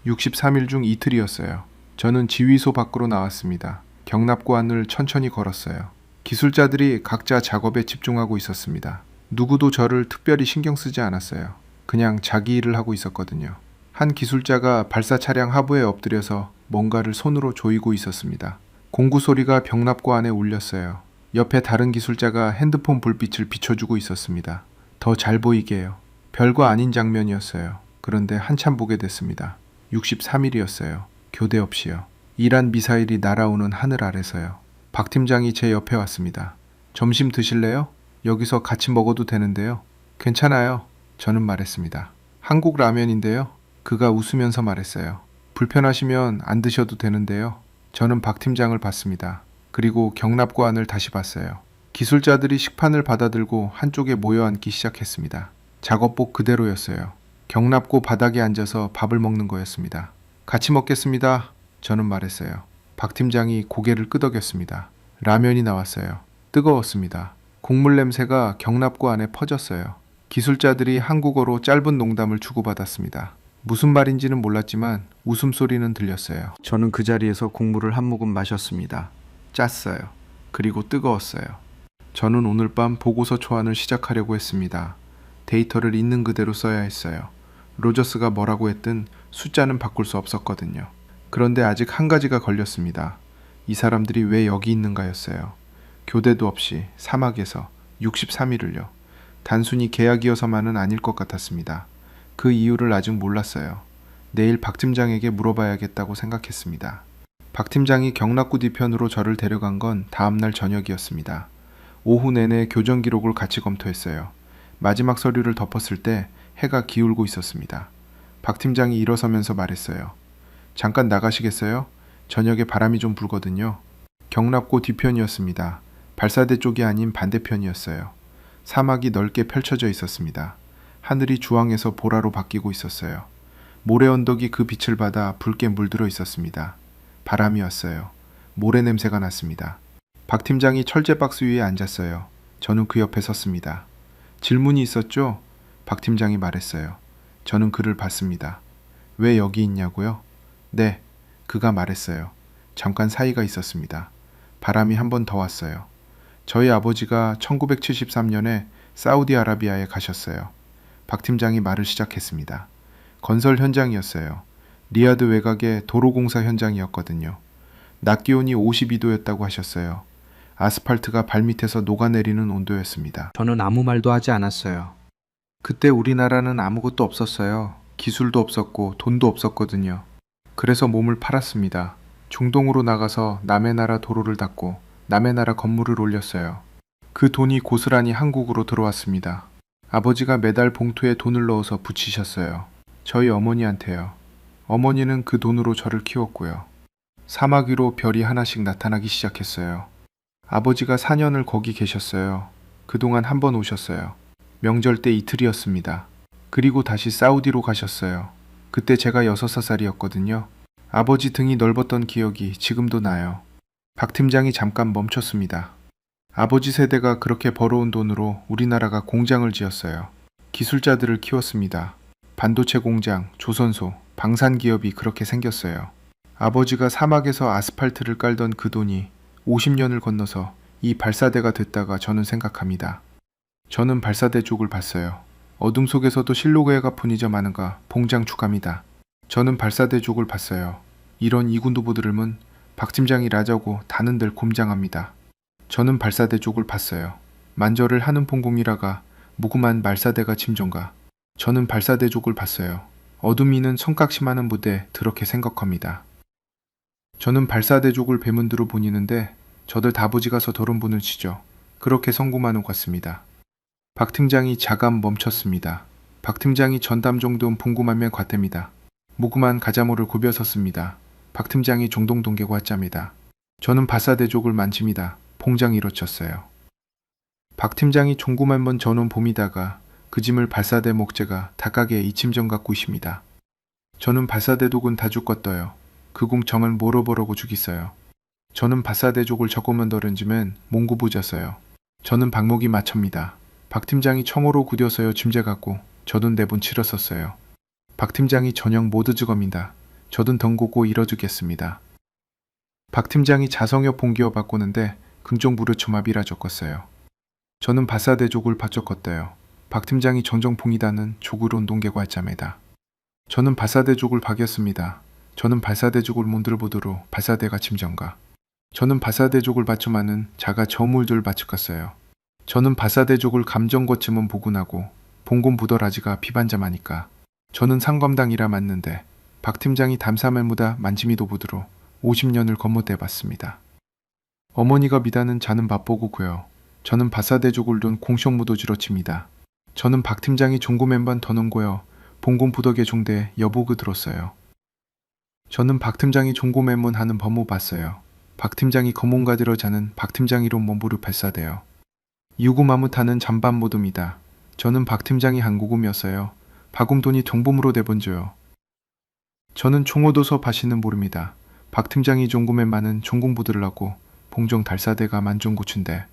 63일 중 이틀이었어요. 저는 지휘소 밖으로 나왔습니다. 경납고 안을 천천히 걸었어요. 기술자들이 각자 작업에 집중하고 있었습니다. 누구도 저를 특별히 신경 쓰지 않았어요. 그냥 자기 일을 하고 있었거든요. 한 기술자가 발사 차량 하부에 엎드려서 뭔가를 손으로 조이고 있었습니다. 공구 소리가 병납고 안에 울렸어요. 옆에 다른 기술자가 핸드폰 불빛을 비춰주고 있었습니다. 더 잘 보이게요. 별거 아닌 장면이었어요. 그런데 한참 보게 됐습니다. 63일이었어요. 교대 없이요. 이란 미사일이 날아오는 하늘 아래서요. 박 팀장이 제 옆에 왔습니다. 점심 드실래요? 여기서 같이 먹어도 되는데요. 괜찮아요. 저는 말했습니다. 한국 라면인데요. 그가 웃으면서 말했어요. 불편하시면 안 드셔도 되는데요. 저는 박 팀장을 봤습니다. 그리고 경납고 안을 다시 봤어요. 기술자들이 식판을 받아들고 한쪽에 모여 앉기 시작했습니다. 작업복 그대로였어요. 경납고 바닥에 앉아서 밥을 먹는 거였습니다. 같이 먹겠습니다. 저는 말했어요. 박 팀장이 고개를 끄덕였습니다. 라면이 나왔어요. 뜨거웠습니다. 국물 냄새가 경납고 안에 퍼졌어요. 기술자들이 한국어로 짧은 농담을 주고받았습니다. 무슨 말인지는 몰랐지만 웃음소리는 들렸어요. 저는 그 자리에서 국물을 한 모금 마셨습니다. 짰어요. 그리고 뜨거웠어요. 저는 오늘 밤 보고서 초안을 시작하려고 했습니다. 데이터를 있는 그대로 써야 했어요. 로저스가 뭐라고 했든 숫자는 바꿀 수 없었거든요. 그런데 아직 한 가지가 걸렸습니다. 이 사람들이 왜 여기 있는가였어요. 교대도 없이 사막에서 63일을요. 단순히 계약이어서만은 아닐 것 같았습니다. 그 이유를 아직 몰랐어요. 내일 박 팀장에게 물어봐야겠다고 생각했습니다. 박 팀장이 경락구 뒤편으로 저를 데려간 건 다음날 저녁이었습니다. 오후 내내 교정 기록을 같이 검토했어요. 마지막 서류를 덮었을 때 해가 기울고 있었습니다. 박 팀장이 일어서면서 말했어요. 잠깐 나가시겠어요? 저녁에 바람이 좀 불거든요. 경락고 뒤편이었습니다. 발사대 쪽이 아닌 반대편이었어요. 사막이 넓게 펼쳐져 있었습니다. 하늘이 주황에서 보라로 바뀌고 있었어요. 모래 언덕이 그 빛을 받아 붉게 물들어 있었습니다. 바람이 왔어요. 모래 냄새가 났습니다. 박 팀장이 철제 박스 위에 앉았어요. 저는 그 옆에 섰습니다. 질문이 있었죠? 박 팀장이 말했어요. 저는 그를 봤습니다. 왜 여기 있냐고요? 네, 그가 말했어요. 잠깐 사이가 있었습니다. 바람이 한 번 더 왔어요. 저희 아버지가 1973년에 사우디아라비아에 가셨어요. 박 팀장이 말을 시작했습니다. 건설 현장이었어요. 리야드 외곽의 도로공사 현장이었거든요. 낮 기온이 52도였다고 하셨어요. 아스팔트가 발밑에서 녹아내리는 온도였습니다. 저는 아무 말도 하지 않았어요. 그때 우리나라는 아무것도 없었어요. 기술도 없었고 돈도 없었거든요. 그래서 몸을 팔았습니다. 중동으로 나가서 남의 나라 도로를 닦고 남의 나라 건물을 올렸어요. 그 돈이 고스란히 한국으로 들어왔습니다. 아버지가 매달 봉투에 돈을 넣어서 붙이셨어요. 저희 어머니한테요. 어머니는 그 돈으로 저를 키웠고요. 사막 위로 별이 하나씩 나타나기 시작했어요. 아버지가 4년을 거기 계셨어요. 그동안 한 번 오셨어요. 명절 때 이틀이었습니다. 그리고 다시 사우디로 가셨어요. 그때 제가 6살이었거든요. 아버지 등이 넓었던 기억이 지금도 나요. 박 팀장이 잠깐 멈췄습니다. 아버지 세대가 그렇게 벌어온 돈으로 우리나라가 공장을 지었어요. 기술자들을 키웠습니다. 반도체 공장, 조선소, 방산기업이 그렇게 생겼어요. 아버지가 사막에서 아스팔트를 깔던 그 돈이 50년을 건너서 이 발사대가 됐다가 저는 생각합니다. 저는 발사대 쪽을 봤어요. 어둠 속에서도 실로그에가 뿐이죠 많은가 봉장축합니다. 저는 발사대 쪽을 봤어요. 이런 이군두부들은 박 팀장이 라자고 다는들 곰장합니다. 저는 발사대 쪽을 봤어요. 만절을 하는 봉공이라가 무구만 말사대가 침종가. 저는 발사대 쪽을 봤어요. 어둠이는 성각심하는 무대 그렇게 생각합니다. 저는 발사대 쪽을 배문드로 보니는데 저들 다부지 가서 더론분을 치죠. 그렇게 성공하는 것 같습니다. 박 팀장이 자감 멈췄습니다. 박 팀장이 전담 정도는 봉구만면 과태입니다. 무구만 가자모를 굽여섰습니다. 박 팀장이 종동동계고 왔잡니다. 저는 발사대 쪽을 만집니다. 봉장이 이뤄쳤어요. 박 팀장이 종구만 번 저는 봄이다가 그 짐을 발사대 목재가 닭가게 이침전 갖고 있습니다. 저는 발사대 독은 다 죽겄어요. 그 공청을 모로보라고 죽이어요. 저는 발사대 족을 적으면 더른지면 몽구부졌어요. 저는 박목이 맞춥니다. 박 팀장이 청호로 굳여서요 짐재 갖고 저든 대본 치렀었어요. 박 팀장이 저녁 모두 죽업니다. 저든 덩고고 이뤄주겠습니다. 박 팀장이 자성엽 봉기어 바꾸는데 긍정 무르초마비라 적었어요. 저는 발사대 족을 바쳤겄어요. 박 팀장이 정정봉이다는 족을 운동계고 할자매다. 저는 발사대 족을 박였습니다. 저는 발사대 족을 몬들보도로 발사대가 침전가. 저는 발사대 족을 받쳐마는 자가 저물들 바쳤겠어요. 저는 발사대 족을 감정거침은 보군하고 봉곤부더라지가 비반자마니까. 저는 상검당이라 맞는데 박 팀장이 담사멜무다 만지미도 부드로 50년을 건모대봤습니다. 어머니가 미다는 자는 밥보고고요. 저는 발사대 족을 둔 공숑무도 지러칩니다. 저는 박 팀장이 종구맨반 더 넣은고요. 봉곤 부덕의 종대에 여보그 들었어요. 저는 박 팀장이 종고맨문 하는 법무 봤어요. 박 팀장이 검문가 들어 자는 박 팀장이로 몸부를 발사대요. 유구마무타는 잠반 모둠이다. 저는 박 팀장이 한국음이었어요. 박음돈이 정봄으로 대본줘요. 저는 총호도서 바시는 모릅니다. 박 팀장이 종구맨만은 종공부들을 하고 봉정 달사대가 만종고춘데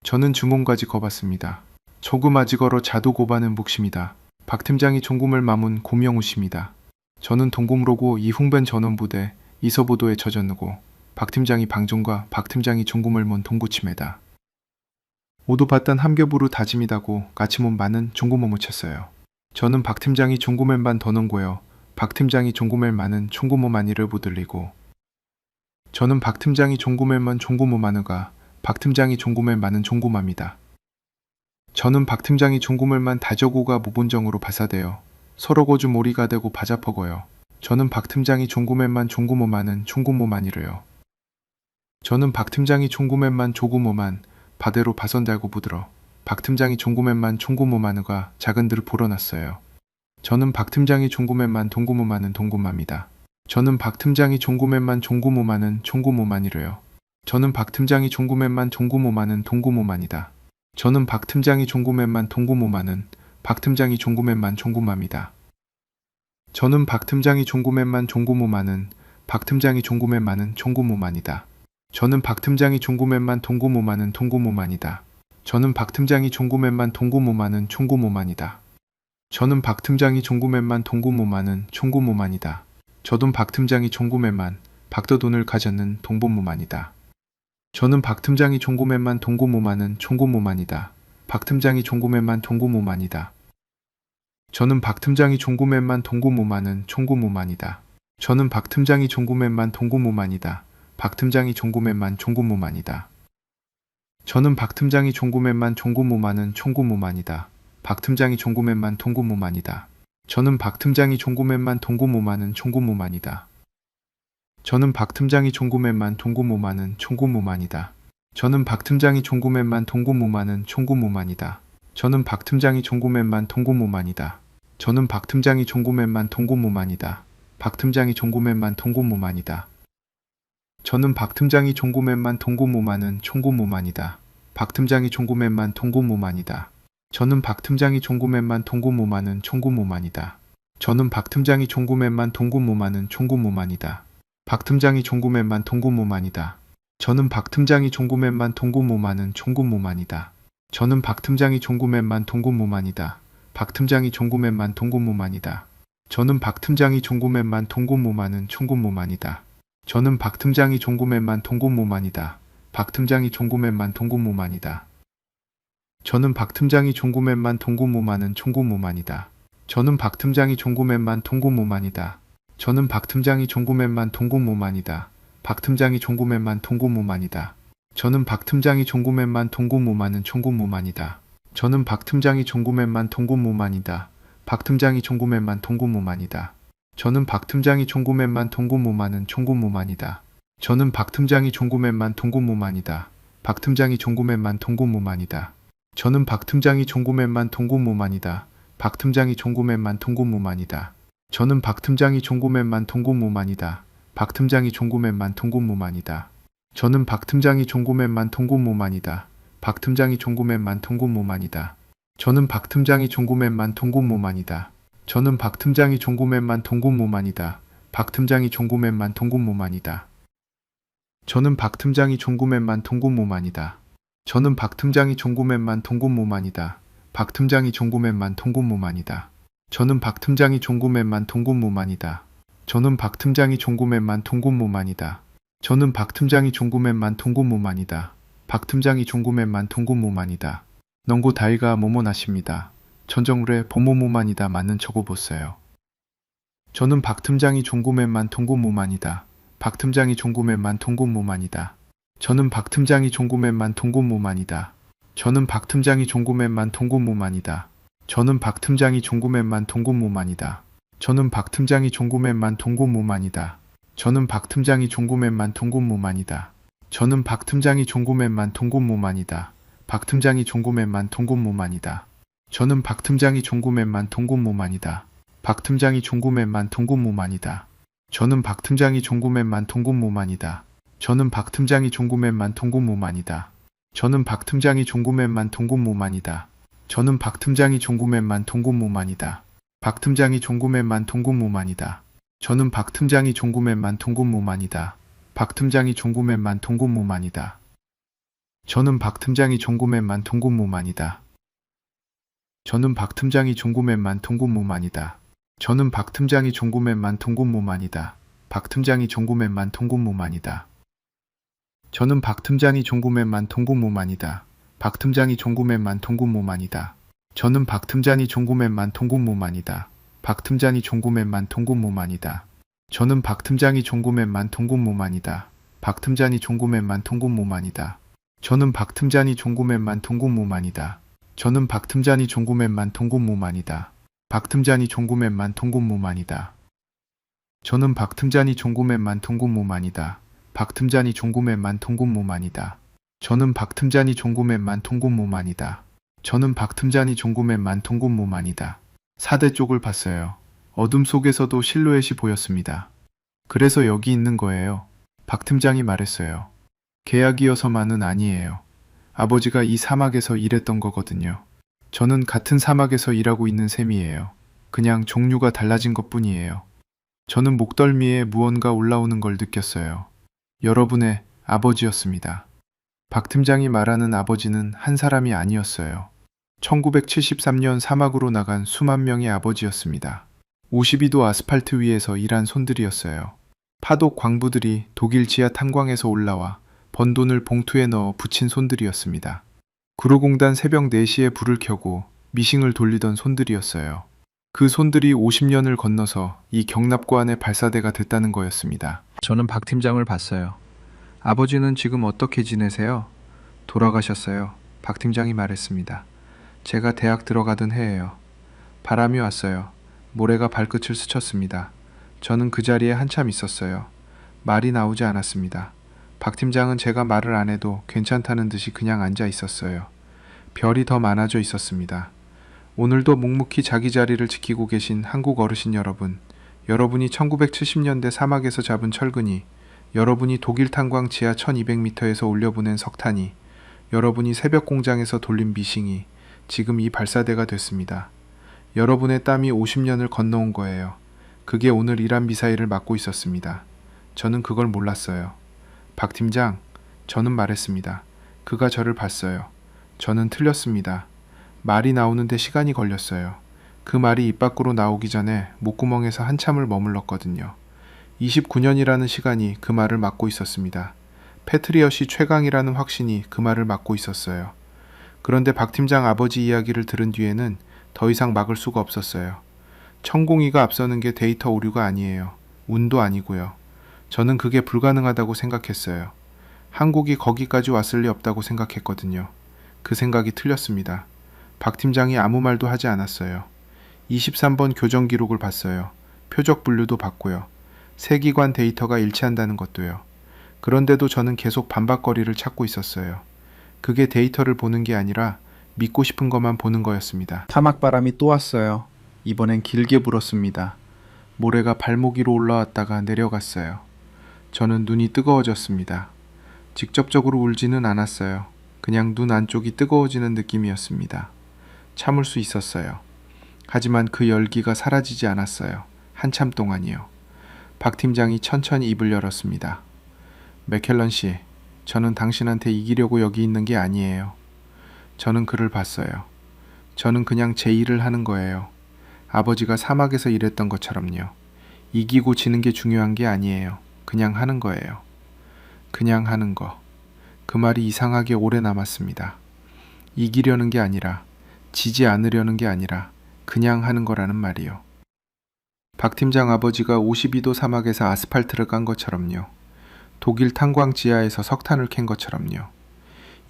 저는 주몽까지 거봤습니다. 조금아지 걸어 자도 고바는 묵심이다. 박 팀장이 종금을 마문 고명우십니다. 저는 동공로고 이훈변 전원부대 이서보도에 젖었느고 박 팀장이 방종과 박 팀장이 종금을 먼 동구치매다. 모두 봤던 함교부로 다짐이다고 까치몸 많은 종구모 묻혔어요. 저는 박 팀장이 종구맨만 더는 고요. 박 팀장이 종구맨 많은 총구모 많이를 부들리고 저는 박 팀장이 종구맨만 종구모 많으가 박 팀장이 종구맨 많은 종구마입니다. 저는 박 팀장이 종구맨만 다저구가 무본정으로 바사되어 서로 고주 몰이가 되고 바자퍼고요. 저는 박 팀장이 종구맨만 종구모 많은 총구모 많이르요. 저는 박 팀장이 종구맨만 조구모만 바대로 바선달고 부들어 박 팀장이 종구맨만 총구모 많으가 작은들 불어났어요. 저는 박 팀장이 종구맨만 동구모 많은 동구마입니다. 저는 박 팀장이 종구맨만 종구모 많은 총구모 많이르요. 저는 박 팀장이 종구맨만 종구모 많은 동구모 많이다. 저는 박 팀장이 종구맨만 동구모 많은 박 팀장이 종구맨만 종구마입니다. 저는 박 팀장이 종구맨만 종구모 많은 박 팀장이 종구맨 많은 종구모만이다. 저는 박 팀장이 종구맨만 동구모 많은 동구모만이다. 저는 박 팀장이 종구맨만 동구모 많은 총구모만이다. 저는 박 팀장이 종구맨만 동구모 많은 총구모만이다. 저도 박 팀장이 종구맨만 박더돈을 가졌는 동본모만이다. 저는 박 팀장이 종구맨만 동구모 많은 총구모만이다. 박 팀장이 종구맨만 동구모만이다. 저는 박 팀장이 종구맨만 동구모 많은 총구모만이다. 저는 박 팀장이 종구맨만 동구모만이다. 박 팀장이 종구맨만 종구모만이다. 저는 박 팀장이 종구맨만 종구모 많은 총구모만이다. 박 팀장이 종구맨만 동구모만이다. 저는 박 팀장이 종구맨만 동구모 많은 총구모만이다. 저는 박 팀장이 종구맨만 동구모 많은 총구모만이다. 저는 박 팀장이 종구맨만 동구모 많은 총구모만이다. 저는 박 팀장이 종구맨만 동구모만이다. 저는 박 팀장이 종구맨만 동구모만이다. 박 팀장이 종구맨만 동구모만이다. 저는 박 팀장이 종구맨만 동구모 많은 총구모만이다. 박 팀장이 종구맨만 동구모만이다. 저는 박 팀장이 종구맨만 동구모 많은 총구모만이다. 저는 박 팀장이 종구맨만 동구모 많은 총구모만이다. 박 팀장이 종구맨만 동구모만이다. 저는 박 팀장이 종구맨만 동구모 많은 총구모만이다. 저는 박 팀장이 종구맨만 동구모만이다. 박 팀장이 종구맨만 동구모만이다. 저는 박 팀장이 종구맨만 동구모 많은 총구모만이다. 저는 박 팀장이 종구맨만 동구모만이다. 박 팀장이 종구맨만 동구모만이다. 저는 박 팀장이 종구맨만 동구모 많은 총구모만이다. 저는 박 팀장이 종구맨만 동구모만이다. 저는 박 팀장이 종구맨만 동구모만이다. 박 팀장이 종구맨만 동구모만이다. 저는 박 팀장이 종구맨만 동구모 많은 총구모만이다. 저는 박 팀장이 종구맨만 동구모만이다. 박 팀장이 종구맨만 동구모만이다. 저는 박 팀장이 종구맨만 동구모 많은 총구모만이다. 저는 박 팀장이 종구맨만 동구모만이다. 박 팀장이 종구맨만 동구모만이다. 저는 박 팀장이 종구맨만 동구모만이다. 박 팀장이 종구맨만 동구모만이다. 저는 박 팀장이 종구맨만 동구모만이다. 박 팀장이 종구맨만 동구모만이다. 저는 박 팀장이 종구맨만 동구모만이다. 박 팀장이 종구맨만 동구모만이다. 저는 박 팀장이 종구맨만 동구모만이다. 저는 박 팀장이 종구맨만 동구모만이다. 박 팀장이 종구맨만 동구모만이다. 저는 박 팀장이 종구맨만 동구모만이다. 저는 박 팀장이 종구맨만 동구모만이다. 박 팀장이 종구맨만 동구모만이다. 저는 박 팀장이 종구맨만 동구모만이다. 저는 박 팀장이 종구맨만 동구모만이다. 저는 박 팀장이 종구맨만 동구모만이다. 박 팀장이 종구맨만 동구모만이다. 넝고 다이가 모모나십니다. 전정울에 범모모만이다 맞는 적어보세요. 저는 박 팀장이 종구맨만 동구모만이다. 박 팀장이 종구맨만 동구모만이다. 저는 박 팀장이 종구맨만 동구모만이다. 저는 박 팀장이 종구맨만 동구모만이다. 저는 박 팀장이 종구맨만 동구모만이다. 저는 박 팀장이 종구맨만 동구모만이다. 저는 박 팀장이 종구맨만 동구모만이다. 저는 박 팀장이 종구맨만 동구모만이다. 박 팀장이 종구맨만 동구모만이다. 저는 박 팀장이 종구맨만 동구모만이다. 박 팀장이 종구맨만 동구모만이다. 저는 박 팀장이 종구맨만 동구모만이다. 저는 박 팀장이 종구맨만 동구모만이다. 저는 박 팀장이 종구맨만 동구모만이다. 저는 박 팀장이 종구맨만 동구모만이다. 박 팀장이 종구맨만 동구모만이다. 저는 박 팀장이 종구맨만 동구모만이다. 박 팀장이 종구맨만 동구모만이다. 저는 박 팀장이 종구맨만 동구모만이다. 저는 박 팀장이 종구맨만 동구모만이다. 저는 박 팀장이 종구맨만 통군무만이다. 박 팀장이 종구맨만 통군무만이다. 저는 박 팀장이 종구맨만 통군무만이다. 박 팀장이 종구맨만 통군무만이다. 저는 박 팀장이 종구맨만 통군무만이다. 박 팀장이 종구맨만 통군무만이다. 저는 박 팀장이 종구맨만 통군무만이다. 박 팀장이 종구맨만 통군무만이다. 저는 박 팀장이 종구맨만 통군무만이다. 저는 박 팀장이 종구맨만 통군무만이다. 박 팀장이 종구맨만 통군무만이다. 저는 박 팀장이 종구맨만 통군무만이다. 박 팀장이 종구맨만 통군무만이다. 저는 박 팀장이 종구맨만 통군무만이다. 저는 박 팀장이 종구맨만 통군무만이다. 4대 쪽을 봤어요. 어둠 속에서도 실루엣이 보였습니다. 그래서 여기 있는 거예요. 박 팀장이 말했어요. 계약이어서만은 아니에요. 아버지가 이 사막에서 일했던 거거든요. 저는 같은 사막에서 일하고 있는 셈이에요. 그냥 종류가 달라진 것뿐이에요. 저는 목덜미에 무언가 올라오는 걸 느꼈어요. 여러분의 아버지였습니다. 박 팀장이 말하는 아버지는 한 사람이 아니었어요. 1973년 사막으로 나간 수만 명의 아버지였습니다. 52도 아스팔트 위에서 일한 손들이었어요. 파독 광부들이 독일 지하 탄광에서 올라와 번 돈을 봉투에 넣어 붙인 손들이었습니다. 구로공단 새벽 4시에 불을 켜고 미싱을 돌리던 손들이었어요. 그 손들이 50년을 건너서 이 경납고안의 발사대가 됐다는 거였습니다. 저는 박 팀장을 봤어요. 아버지는 지금 어떻게 지내세요? 돌아가셨어요. 박 팀장이 말했습니다. 제가 대학 들어가던 해예요. 바람이 왔어요. 모래가 발끝을 스쳤습니다. 저는 그 자리에 한참 있었어요. 말이 나오지 않았습니다. 박 팀장은 제가 말을 안 해도 괜찮다는 듯이 그냥 앉아 있었어요. 별이 더 많아져 있었습니다. 오늘도 묵묵히 자기 자리를 지키고 계신 한국 어르신 여러분, 여러분이 1970년대 사막에서 잡은 철근이, 여러분이 독일 탄광 지하 1200m에서 올려보낸 석탄이, 여러분이 새벽 공장에서 돌린 미싱이 지금 이 발사대가 됐습니다. 여러분의 땀이 50년을 건너온 거예요. 그게 오늘 이란 미사일을 맞고 있었습니다. 저는 그걸 몰랐어요. 박 팀장, 저는 말했습니다. 그가 저를 봤어요. 저는 틀렸습니다. 말이 나오는데 시간이 걸렸어요. 그 말이 입 밖으로 나오기 전에 목구멍에서 한참을 머물렀거든요. 29년이라는 시간이 그 말을 막고 있었습니다. 패트리엇이 최강이라는 확신이 그 말을 막고 있었어요. 그런데 박 팀장 아버지 이야기를 들은 뒤에는 더 이상 막을 수가 없었어요. 천공이가 앞서는 게 데이터 오류가 아니에요. 운도 아니고요. 저는 그게 불가능하다고 생각했어요. 한국이 거기까지 왔을 리 없다고 생각했거든요. 그 생각이 틀렸습니다. 박 팀장이 아무 말도 하지 않았어요. 23번 교정 기록을 봤어요. 표적 분류도 봤고요. 세 기관 데이터가 일치한다는 것도요. 그런데도 저는 계속 반박거리를 찾고 있었어요. 그게 데이터를 보는 게 아니라 믿고 싶은 것만 보는 거였습니다. 사막바람이 또 왔어요. 이번엔 길게 불었습니다. 모래가 발목 위로 올라왔다가 내려갔어요. 저는 눈이 뜨거워졌습니다. 직접적으로 울지는 않았어요. 그냥 눈 안쪽이 뜨거워지는 느낌이었습니다. 참을 수 있었어요. 하지만 그 열기가 사라지지 않았어요. 한참 동안이요. 박 팀장이 천천히 입을 열었습니다. 맥켈런 씨, 저는 당신한테 이기려고 여기 있는 게 아니에요. 저는 그를 봤어요. 저는 그냥 제 일을 하는 거예요. 아버지가 사막에서 일했던 것처럼요. 이기고 지는 게 중요한 게 아니에요. 그냥 하는 거예요. 그냥 하는 거. 그 말이 이상하게 오래 남았습니다. 이기려는 게 아니라, 지지 않으려는 게 아니라 그냥 하는 거라는 말이요. 박 팀장 아버지가 52도 사막에서 아스팔트를 깐 것처럼요. 독일 탄광 지하에서 석탄을 캔 것처럼요.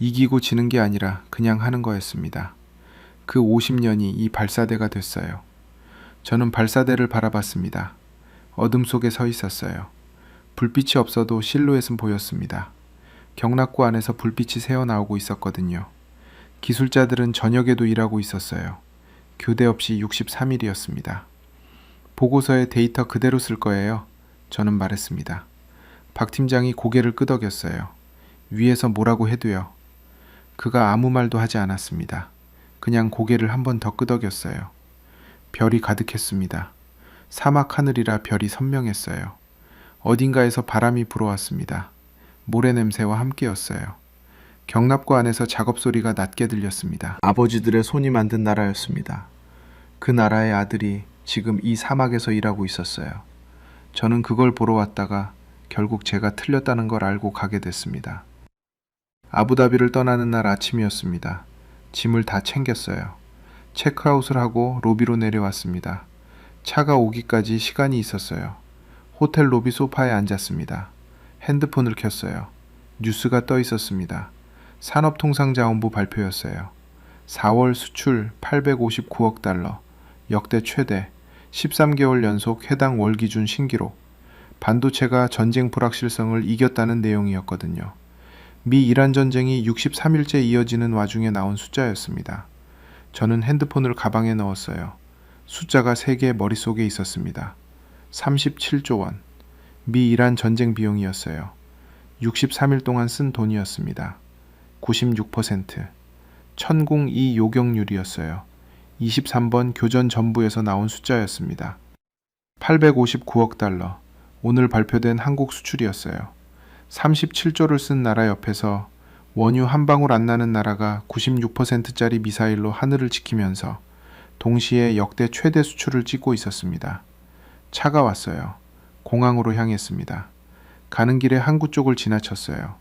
이기고 지는 게 아니라 그냥 하는 거였습니다. 그 50년이 이 발사대가 됐어요. 저는 발사대를 바라봤습니다. 어둠 속에 서 있었어요. 불빛이 없어도 실루엣은 보였습니다. 경납고 안에서 불빛이 새어나오고 있었거든요. 기술자들은 저녁에도 일하고 있었어요. 교대 없이 63일이었습니다. 보고서에 데이터 그대로 쓸 거예요. 저는 말했습니다. 박 팀장이 고개를 끄덕였어요. 위에서 뭐라고 해도요. 그가 아무 말도 하지 않았습니다. 그냥 고개를 한 번 더 끄덕였어요. 별이 가득했습니다. 사막 하늘이라 별이 선명했어요. 어딘가에서 바람이 불어왔습니다. 모래 냄새와 함께였어요. 경납고 안에서 작업 소리가 낮게 들렸습니다. 아버지들의 손이 만든 나라였습니다. 그 나라의 아들이 지금 이 사막에서 일하고 있었어요. 저는 그걸 보러 왔다가 결국 제가 틀렸다는 걸 알고 가게 됐습니다. 아부다비를 떠나는 날 아침이었습니다. 짐을 다 챙겼어요. 체크아웃을 하고 로비로 내려왔습니다. 차가 오기까지 시간이 있었어요. 호텔 로비 소파에 앉았습니다. 핸드폰을 켰어요. 뉴스가 떠 있었습니다. 산업통상자원부 발표였어요. 4월 수출 859억 달러, 역대 최대, 13개월 연속 해당 월 기준 신기록. 반도체가 전쟁 불확실성을 이겼다는 내용이었거든요. 미 이란 전쟁이 63일째 이어지는 와중에 나온 숫자였습니다. 저는 핸드폰을 가방에 넣었어요. 숫자가 3개 머릿속에 있었습니다. 37조 원. 미 이란 전쟁 비용이었어요. 63일 동안 쓴 돈이었습니다. 96%. 천궁2 요격률이었어요. 23번 교전 전부에서 나온 숫자였습니다. 859억 달러. 오늘 발표된 한국 수출이었어요. 37조를 쓴 나라 옆에서 원유 한 방울 안 나는 나라가 96%짜리 미사일로 하늘을 지키면서 동시에 역대 최대 수출을 찍고 있었습니다. 차가 왔어요. 공항으로 향했습니다. 가는 길에 항구 쪽을 지나쳤어요.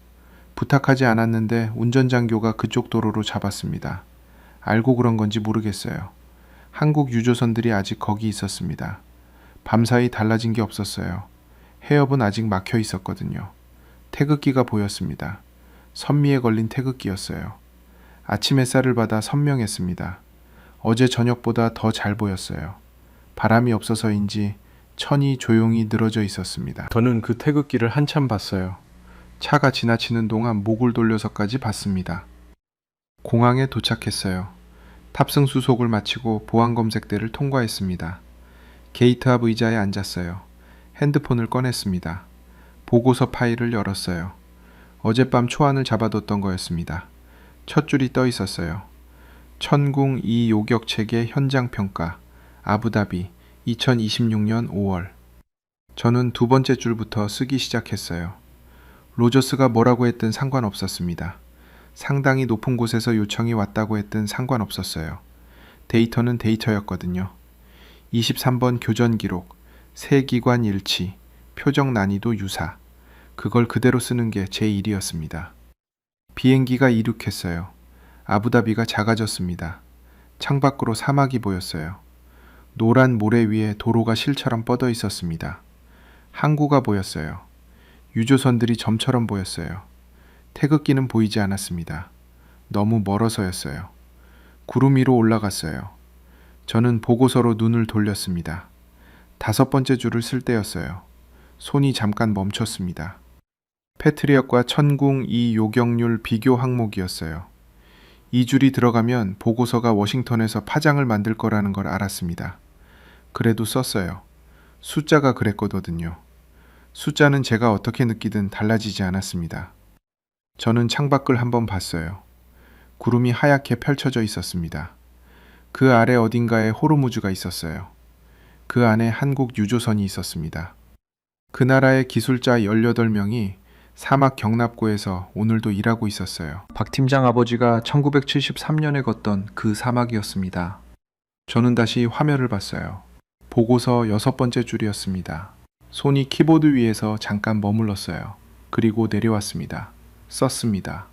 부탁하지 않았는데 운전장교가 그쪽 도로로 잡았습니다. 알고 그런 건지 모르겠어요. 한국 유조선들이 아직 거기 있었습니다. 밤사이 달라진 게 없었어요. 해협은 아직 막혀 있었거든요. 태극기가 보였습니다. 선미에 걸린 태극기였어요. 아침 햇살을 받아 선명했습니다. 어제 저녁보다 더 잘 보였어요. 바람이 없어서인지 천이 조용히 늘어져 있었습니다. 저는 그 태극기를 한참 봤어요. 차가 지나치는 동안 목을 돌려서까지 봤습니다. 공항에 도착했어요. 탑승 수속을 마치고 보안검색대를 통과했습니다. 게이트 앞 의자에 앉았어요. 핸드폰을 꺼냈습니다. 보고서 파일을 열었어요. 어젯밤 초안을 잡아뒀던 거였습니다. 첫 줄이 떠 있었어요. 천궁 2 요격 체계 현장 평가, 아부다비, 2026년 5월. 저는 두 번째 줄부터 쓰기 시작했어요. 로저스가 뭐라고 했든 상관없었습니다. 상당히 높은 곳에서 요청이 왔다고 했든 상관없었어요. 데이터는 데이터였거든요. 23번 교전 기록, 세 기관 일치, 표적 난이도 유사. 그걸 그대로 쓰는 게 제 일이었습니다. 비행기가 이륙했어요. 아부다비가 작아졌습니다. 창밖으로 사막이 보였어요. 노란 모래 위에 도로가 실처럼 뻗어 있었습니다. 항구가 보였어요. 유조선들이 점처럼 보였어요. 태극기는 보이지 않았습니다. 너무 멀어서였어요. 구름 위로 올라갔어요. 저는 보고서로 눈을 돌렸습니다. 5번째 줄을 쓸 때였어요. 손이 잠깐 멈췄습니다. 패트리엇과 천궁 2 요격률 비교 항목이었어요. 이 줄이 들어가면 보고서가 워싱턴에서 파장을 만들 거라는 걸 알았습니다. 그래도 썼어요. 숫자가 그랬거든요. 숫자는 제가 어떻게 느끼든 달라지지 않았습니다. 저는 창밖을 한번 봤어요. 구름이 하얗게 펼쳐져 있었습니다. 그 아래 어딘가에 호르무즈가 있었어요. 그 안에 한국 유조선이 있었습니다. 그 나라의 기술자 18명이 사막 경납고에서 오늘도 일하고 있었어요. 박 팀장 아버지가 1973년에 걷던 그 사막이었습니다. 저는 다시 화면을 봤어요. 보고서 6번째 줄이었습니다. 손이 키보드 위에서 잠깐 머물렀어요. 그리고 내려왔습니다. 썼습니다.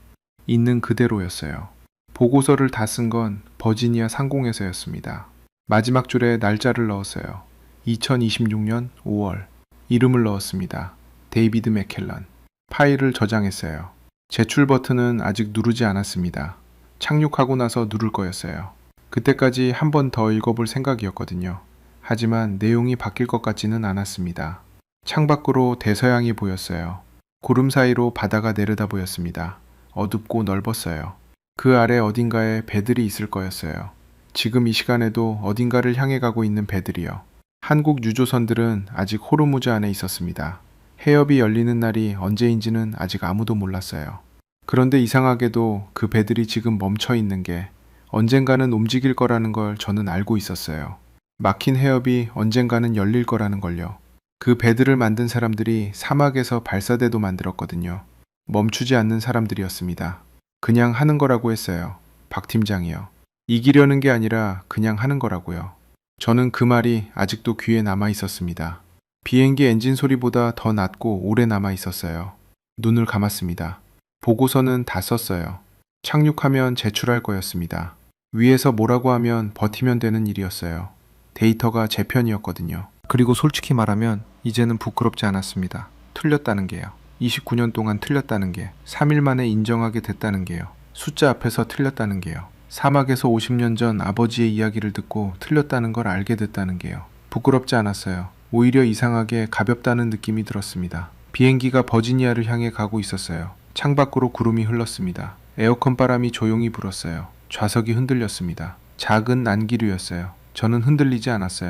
있는 그대로였어요. 보고서를 다 쓴 건 버지니아 상공에서였습니다. 마지막 줄에 날짜를 넣었어요. 2026년 5월. 이름을 넣었습니다. 데이비드 맥켈런. 파일을 저장했어요. 제출 버튼은 아직 누르지 않았습니다. 착륙하고 나서 누를 거였어요. 그때까지 한 번 더 읽어볼 생각이었거든요. 하지만 내용이 바뀔 것 같지는 않았습니다. 창밖으로 대서양이 보였어요. 구름 사이로 바다가 내려다 보였습니다. 어둡고 넓었어요. 그 아래 어딘가에 배들이 있을 거였어요. 지금 이 시간에도 어딘가를 향해 가고 있는 배들이요. 한국 유조선들은 아직 호르무즈 안에 있었습니다. 해협이 열리는 날이 언제인지는 아직 아무도 몰랐어요. 그런데 이상하게도 그 배들이 지금 멈춰 있는 게 언젠가는 움직일 거라는 걸 저는 알고 있었어요. 막힌 해협이 언젠가는 열릴 거라는 걸요. 그 배들을 만든 사람들이 사막에서 발사대도 만들었거든요. 멈추지 않는 사람들이었습니다. 그냥 하는 거라고 했어요. 박 팀장이요. 이기려는 게 아니라 그냥 하는 거라고요. 저는 그 말이 아직도 귀에 남아 있었습니다. 비행기 엔진 소리보다 더 낮고 오래 남아 있었어요. 눈을 감았습니다. 보고서는 다 썼어요. 착륙하면 제출할 거였습니다. 위에서 뭐라고 하면 버티면 되는 일이었어요. 데이터가 제 편이었거든요. 그리고 솔직히 말하면 이제는 부끄럽지 않았습니다. 틀렸다는 게요. 29년 동안 틀렸다는 게, 3일 만에 인정하게 됐다는 게요. 숫자 앞에서 틀렸다는 게요. 사막에서 50년 전 아버지의 이야기를 듣고 틀렸다는 걸 알게 됐다는 게요. 부끄럽지 않았어요. 오히려 이상하게 가볍다는 느낌이 들었습니다. 비행기가 버지니아를 향해 가고 있었어요. 창밖으로 구름이 흘렀습니다. 에어컨 바람이 조용히 불었어요. 좌석이 흔들렸습니다. 작은 난기류였어요. 저는 흔들리지 않았어요.